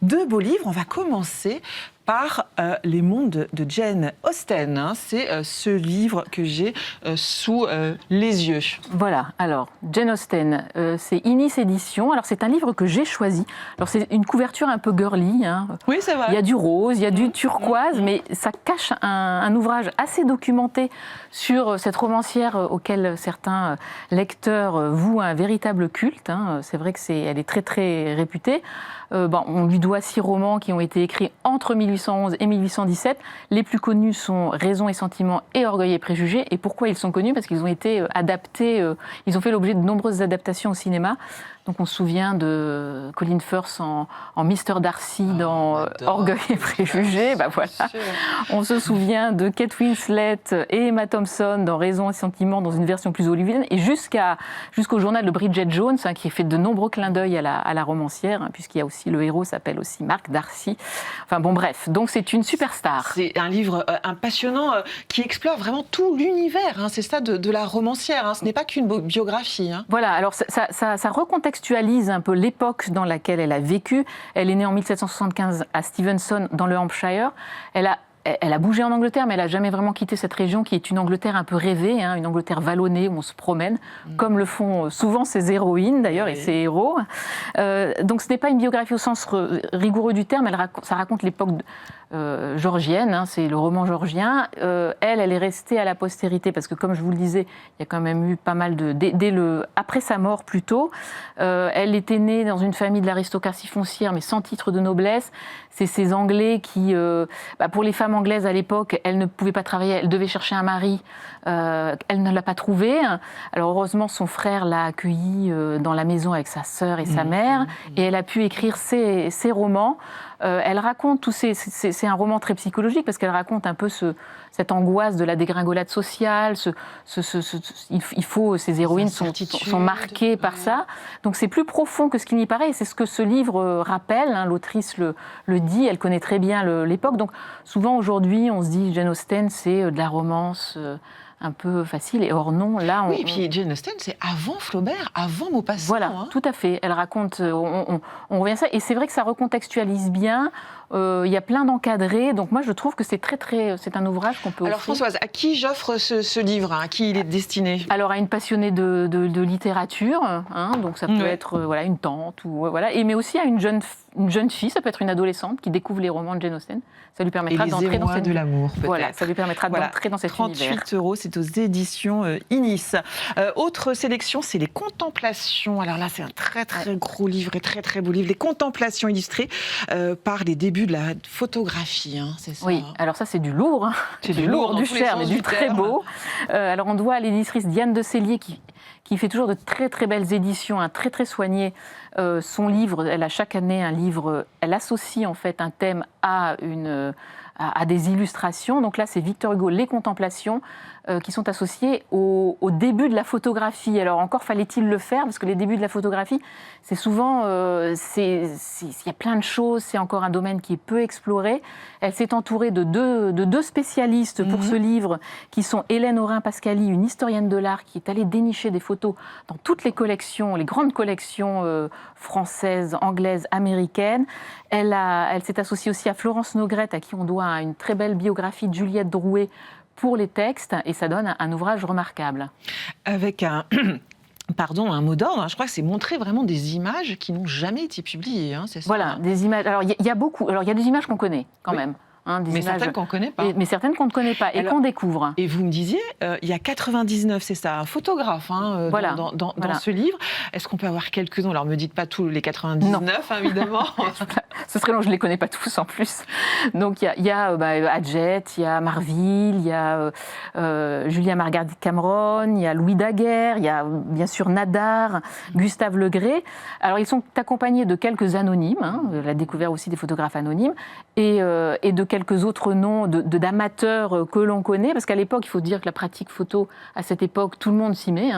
de beaux livres. On va commencer par Les Mondes de Jane Austen. C'est ce livre que j'ai sous les yeux. Voilà, alors Jane Austen, c'est Inis Éditions. Alors c'est un livre que j'ai choisi. Alors c'est une couverture un peu girly. Oui, c'est vrai. Il y a du rose, il y a du turquoise, mais ça cache un ouvrage assez documenté sur cette romancière auquel certains lecteurs vouent un véritable culte. C'est vrai qu'elle est très très réputée. On lui doit 6 romans qui ont été écrits entre 1811 et 1817. Les plus connus sont Raison et Sentiment et Orgueil et Préjugés. Et pourquoi ils sont connus? Parce qu'ils ont été adaptés, ils ont fait l'objet de nombreuses adaptations au cinéma. Donc on se souvient de Colin Firth en Mr. Darcy dans Orgueil et Préjugés. Voilà. On se souvient de Kate Winslet et Emma Thompson dans Raison et Sentiment dans une version plus hollywoodienne. Et jusqu'au journal de Bridget Jones, qui fait de nombreux clins d'œil à la romancière, puisqu'il y a aussi le héros s'appelle aussi Mark Darcy. Bref, donc c'est une superstar. C'est un livre passionnant qui explore vraiment tout l'univers. C'est ça de la romancière. Ce n'est pas qu'une biographie. Voilà, alors ça recontextualise un peu l'époque dans laquelle elle a vécu. Elle est née en 1775 à Stevenson, dans le Hampshire. Elle a bougé en Angleterre, mais elle n'a jamais vraiment quitté cette région qui est une Angleterre un peu rêvée, une Angleterre vallonnée où on se promène, comme le font souvent ses héroïnes d'ailleurs et ses héros. Donc ce n'est pas une biographie au sens rigoureux du terme, ça raconte l'époque georgienne, c'est le roman georgien. Elle est restée à la postérité parce que, comme je vous le disais, il y a quand même eu pas mal après sa mort plutôt. Elle était née dans une famille de l'aristocratie foncière, mais sans titre de noblesse. C'est ces Anglais qui, pour les femmes anglaises à l'époque, elles ne pouvaient pas travailler, elles devaient chercher un mari. Elle ne l'a pas trouvé. Alors heureusement, son frère l'a accueillie dans la maison avec sa sœur et sa mère, et elle a pu écrire ses romans. Elle raconte c'est un roman très psychologique parce qu'elle raconte un peu cette angoisse de la dégringolade sociale. Ces héroïnes sont marquées par ça. Donc c'est plus profond que ce qu'il n'y paraît. Et c'est ce que ce livre rappelle. L'autrice le dit. Elle connaît très bien l'époque. Donc souvent aujourd'hui, on se dit Jane Austen, c'est de la romance un peu facile, et or non, là... Oui, et puis Jane Austen, c'est avant Flaubert, avant Maupassant. Voilà, tout à fait. Elle raconte, on revient à ça, et c'est vrai que ça recontextualise bien. Il y a plein d'encadrés. Donc moi, je trouve que c'est un ouvrage qu'on peut Alors Françoise, à qui j'offre ce livre, À qui il est destiné? Alors à une passionnée de littérature, donc ça peut être une tante, mais aussi à une jeune fille, ça peut être une adolescente qui découvre les romans de Jane Austen. Ça lui permettra d'entrer dans cette... de l'amour, peut-être. Voilà, ça lui permettra d'entrer dans cet univers. 38 €, c'est aux éditions Inis. Autre sélection, c'est les Contemplations. Alors là, c'est un très très gros livre et très très beau livre. Les Contemplations illustrées par les débuts de la photographie, c'est ça? Oui, alors ça c'est du lourd, c'est du lourd, du cher, mais du très beau. Alors on doit à l'éditrice Diane de Cellier qui fait toujours de très très belles éditions, très très soigné. Son livre, elle a chaque année un livre, elle associe en fait un thème à des illustrations. Donc là, c'est Victor Hugo, Les Contemplations, qui sont associées au début de la photographie. Alors encore fallait-il le faire, parce que les débuts de la photographie, c'est souvent, il y a plein de choses, c'est encore un domaine qui est peu exploré. Elle s'est entourée de deux spécialistes pour ce livre, qui sont Hélène Aurin-Pascali, une historienne de l'art, qui est allée dénicher des photos dans toutes les collections, les grandes collections françaises, anglaises, américaines. Elle s'est associée aussi à Florence Nogrette, à qui on doit une très belle biographie de Juliette Drouet pour les textes, et ça donne un ouvrage remarquable. Avec un mot d'ordre, je crois que c'est montrer vraiment des images qui n'ont jamais été publiées, c'est ça? Voilà, des images. Alors il y a beaucoup. Alors il y a des images qu'on connaît quand même. Mais certaines qu'on ne connaît pas. Mais certaines qu'on ne connaît pas et qu'on découvre. Et vous me disiez, il y a 99, c'est ça, un photographe dans ce livre. Est-ce qu'on peut avoir quelques noms? Alors, ne me dites pas tous les 99, évidemment. Ce serait long, je ne les connais pas tous en plus. Donc, il y a Adjet, il y a Marville, il y a Julia Marguerite Cameron, il y a Louis Daguerre, il y a bien sûr Nadar, Gustave Legré. Alors, ils sont accompagnés de quelques anonymes, la découverte aussi des photographes anonymes, et de quelques autres noms d'amateurs que l'on connaît, parce qu'à l'époque, il faut dire que la pratique photo, à cette époque, tout le monde s'y met.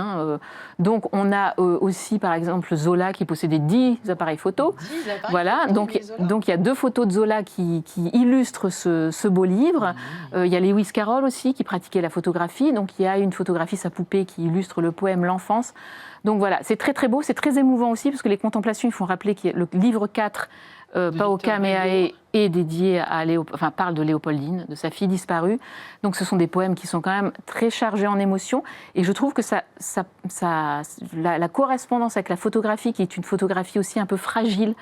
Donc, on a aussi, par exemple, Zola qui possédait 10 appareils photo. 10 appareils voilà, photo, donc il y a 2 photos de Zola qui illustrent ce beau livre. Il y a Lewis Carroll aussi qui pratiquait la photographie. Donc, il y a une photographie, sa poupée, qui illustre le poème L'Enfance. Donc voilà, c'est très très beau, c'est très émouvant aussi, parce que les Contemplations, il faut rappeler que le livre 4, Pao Kamehameha, est dédié parle de Léopoldine, de sa fille disparue. Donc ce sont des poèmes qui sont quand même très chargés en émotions. Et je trouve que la correspondance avec la photographie, qui est une photographie aussi un peu fragile,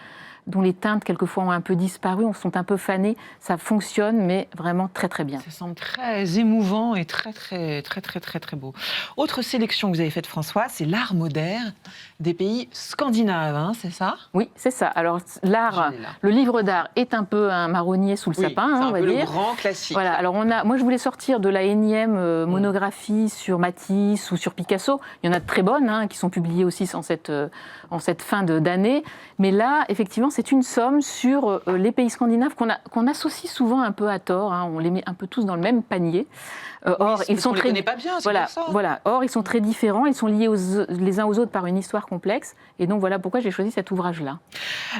dont les teintes quelquefois ont un peu disparu, sont un peu fanées, ça fonctionne, mais vraiment très très bien. Ça semble très émouvant et très très très très très très beau. Autre sélection que vous avez faite, François, c'est l'art moderne des pays scandinaves, c'est ça? Oui, c'est ça. Alors l'art, le livre d'art est un peu un marronnier sous le sapin, on va dire. C'est un peu le grand classique. Voilà. Alors moi je voulais sortir de la énième monographie sur Matisse ou sur Picasso. Il y en a de très bonnes qui sont publiées aussi en cette fin d'année. Mais là, effectivement, c'est une somme sur les pays scandinaves qu'on associe souvent un peu à tort. On les met un peu tous dans le même panier. Or, ils sont très... les connaît pas bien, c'est pour ça. Voilà. Or, ils sont très différents. Ils sont liés les uns aux autres par une histoire complexe. Et donc, voilà pourquoi j'ai choisi cet ouvrage-là.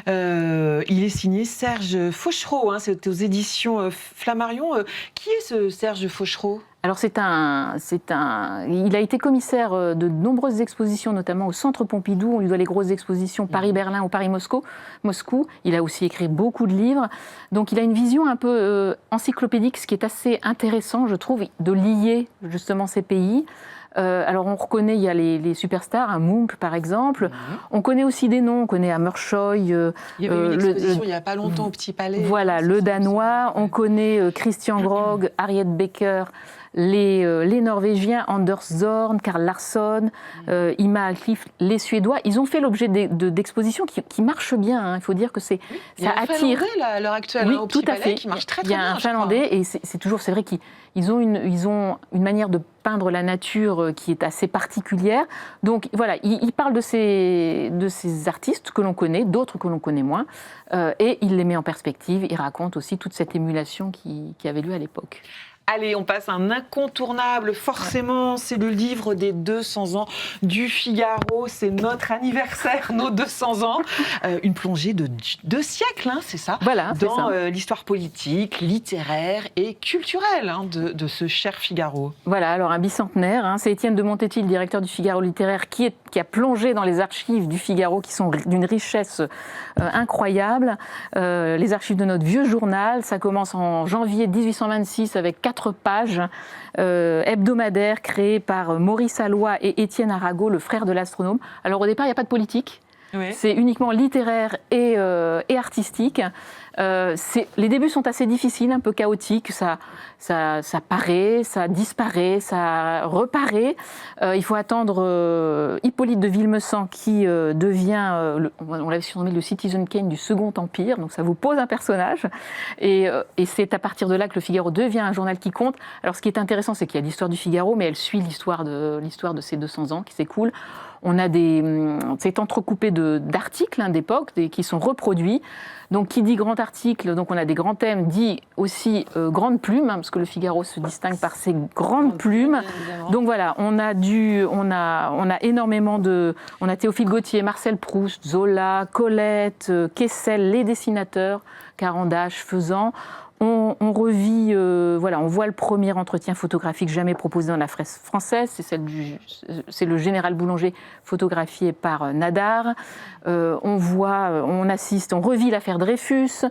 Il est signé Serge Fauchereau. C'est aux éditions Flammarion. Qui est ce Serge Fauchereau ? Alors il a été commissaire de nombreuses expositions, notamment au Centre Pompidou. On lui doit les grosses expositions Paris-Berlin ou Paris-Moscou. Il a aussi écrit beaucoup de livres. Donc il a une vision un peu encyclopédique, ce qui est assez intéressant, je trouve, de lier justement ces pays. Alors on reconnaît, il y a les superstars, Munch par exemple. On connaît aussi des noms, on connaît Hammershøi. Il y avait une exposition il n'y a pas longtemps au Petit Palais. Voilà, le Danois. On connaît Christian Grog, Harriet Becker, les Norvégiens, Anders Zorn, Karl Larsson, Ima Alcliffe, les Suédois. Ils ont fait l'objet d'expositions qui marchent bien. Il faut dire que ça attire. Il y a un Finlandais à l'heure actuelle au Petit Palais qui marche très très bien. Il y a un Finlandais et c'est vrai qu'ils ont une manière de peindre la nature qui est assez particulière. Donc voilà, il parle de ces artistes que l'on connaît, d'autres que l'on connaît moins, et il les met en perspective. Il raconte aussi toute cette émulation qui avait lieu à l'époque. Allez, on passe à un incontournable, forcément, c'est le livre des 200 ans du Figaro, c'est notre anniversaire, nos 200 ans, une plongée de 2 siècles, c'est ça, voilà, dans l'histoire politique, littéraire et culturelle de ce cher Figaro. Voilà, alors un bicentenaire, c'est Étienne de Montetti, le directeur du Figaro littéraire, qui est qui a plongé dans les archives du Figaro qui sont d'une richesse incroyable. Les archives de notre vieux journal, ça commence en janvier 1826 avec 4 pages hebdomadaires créées par Maurice Alloy et Étienne Arago, le frère de l'astronome. Alors au départ, il n'y a pas de politique. Oui. C'est uniquement littéraire et artistique. Les débuts sont assez difficiles, un peu chaotiques. Ça paraît, ça disparaît, ça reparaît. Il faut attendre Hippolyte de Villemessant qui devient, on l'avait surnommé le Citizen Kane du Second Empire, donc ça vous pose un personnage. Et c'est à partir de là que le Figaro devient un journal qui compte. Alors ce qui est intéressant, c'est qu'il y a l'histoire du Figaro, mais elle suit l'histoire de ces 200 ans qui s'écoulent. On a c'est entrecoupé d'articles d'époque qui sont reproduits. Donc, qui dit grand article, donc on a des grands thèmes, dit aussi grandes plumes, parce que le Figaro se distingue par ses grandes plumes. Donc voilà, on a énormément on a Théophile Gautier, Marcel Proust, Zola, Colette, Kessel, les dessinateurs, Carandache, Faisan. On revit, on voit le premier entretien photographique jamais proposé dans la presse française, c'est le général Boulanger photographié par Nadar. On revit l'affaire Dreyfus,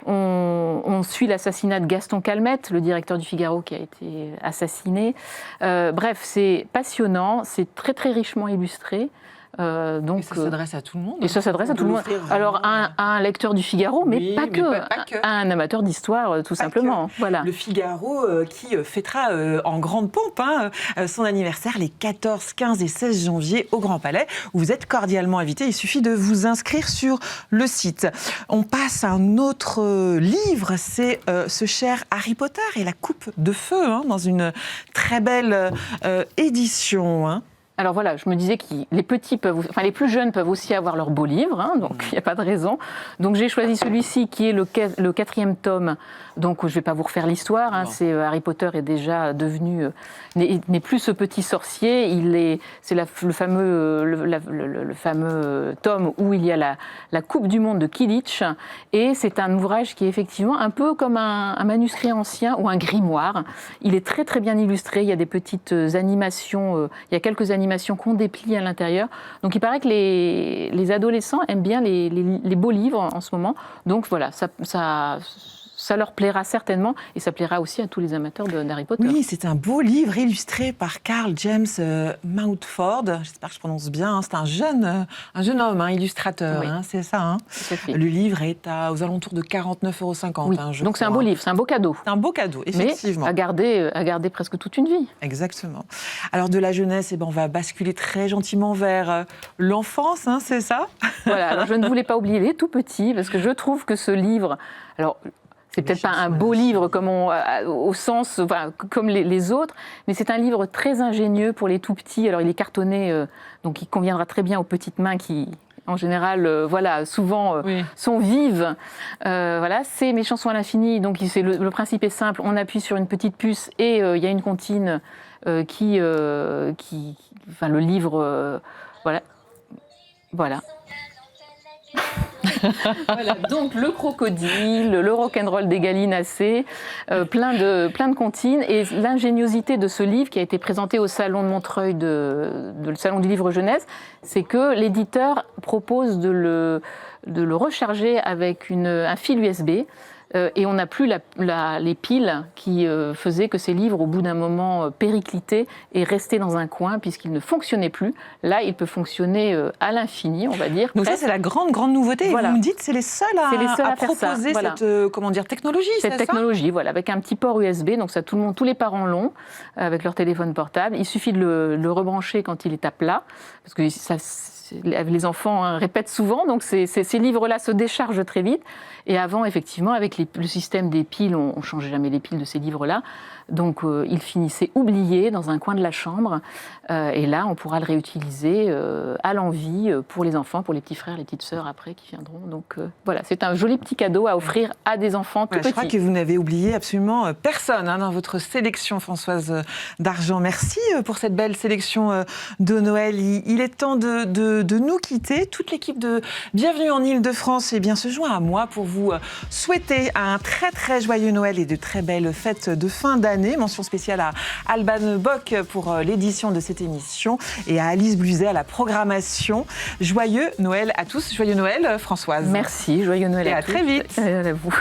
on suit l'assassinat de Gaston Calmette, le directeur du Figaro qui a été assassiné. Bref, c'est passionnant, c'est très très richement illustré. Donc, et ça s'adresse à tout le monde. Et ça s'adresse à tout le monde. Alors, à un lecteur du Figaro, mais pas que. À un amateur d'histoire, tout simplement. Voilà. Le Figaro qui fêtera en grande pompe son anniversaire les 14, 15 et 16 janvier au Grand Palais, où vous êtes cordialement invités. Il suffit de vous inscrire sur le site. On passe à un autre livre, c'est ce cher Harry Potter et la coupe de feu, dans une très belle édition. Alors voilà, je me disais que les plus jeunes peuvent aussi avoir leur beau livre, donc il n'y a pas de raison. Donc j'ai choisi celui-ci qui est le 4e tome. Donc je ne vais pas vous refaire l'histoire. C'est Harry Potter est déjà devenu n'est plus ce petit sorcier. C'est le fameux tome où il y a la Coupe du Monde de Quidditch, et c'est un ouvrage qui est effectivement un peu comme un manuscrit ancien ou un grimoire. Il est très très bien illustré. Il y a des petites animations. Il y a quelques animations qu'on déplie à l'intérieur. Donc il paraît que les adolescents aiment bien les beaux livres en ce moment. Donc voilà, ça leur plaira certainement, et ça plaira aussi à tous les amateurs d'Harry Potter. Oui, c'est un beau livre illustré par Carl James Mountford. J'espère que je prononce bien. C'est un jeune homme, illustrateur, oui. C'est ça. Le livre est aux alentours de 49,50 €. Oui. Donc c'est un beau livre, c'est un beau cadeau. C'est un beau cadeau, effectivement. Mais à garder presque toute une vie. Exactement. Alors de la jeunesse, on va basculer très gentiment vers l'enfance, c'est ça? Voilà, alors je ne voulais pas oublier les tout petits, parce que je trouve que ce livre... Alors, c'est peut-être pas un beau livre au sens, comme les autres, mais c'est un livre très ingénieux pour les tout petits. Alors il est cartonné, donc il conviendra très bien aux petites mains qui, en général, souvent sont vives. C'est Mes chansons à l'infini. Donc le principe est simple. On appuie sur une petite puce et il y a une comptine le livre, voilà. Voilà, donc le crocodile, le rock'n'roll des gallinacés, plein de comptines, et l'ingéniosité de ce livre qui a été présenté au salon de Montreuil, le salon du livre jeunesse, c'est que l'éditeur propose de le recharger avec un fil USB. Et on n'a plus les piles qui faisaient que ces livres, au bout d'un moment, périclitaient et restaient dans un coin puisqu'ils ne fonctionnaient plus. Là, il peut fonctionner à l'infini, on va dire. Donc ça, c'est la grande nouveauté. Voilà. Et vous me dites, c'est les seuls à proposer cette technologie, cette technologie, avec un petit port USB. Donc ça, tous les parents l'ont avec leur téléphone portable. Il suffit de le rebrancher quand il est à plat, parce que les enfants répètent souvent, donc ces livres-là se déchargent très vite. Et avant, effectivement, avec le système des piles, on ne changeait jamais les piles de ces livres-là. Donc, ils finissaient oubliés dans un coin de la chambre. Et là, on pourra le réutiliser à l'envi pour les enfants, pour les petits frères, les petites sœurs après qui viendront. Donc, c'est un joli petit cadeau à offrir à des enfants tout petits. Je crois que vous n'avez oublié absolument personne dans votre sélection, Françoise Dargent. Merci pour cette belle sélection de Noël. Il est temps de nous quitter. Toute l'équipe de Bienvenue en Ile-de-France se joint à moi pour vous souhaiter souhaiter un très très joyeux Noël et de très belles fêtes de fin d'année. Mention spéciale à Alban Bock pour l'édition de cette émission et à Alice Bluzet à la programmation. Joyeux Noël à tous. Joyeux Noël, Françoise. Merci, joyeux Noël à tous. Et à très vite. À vous.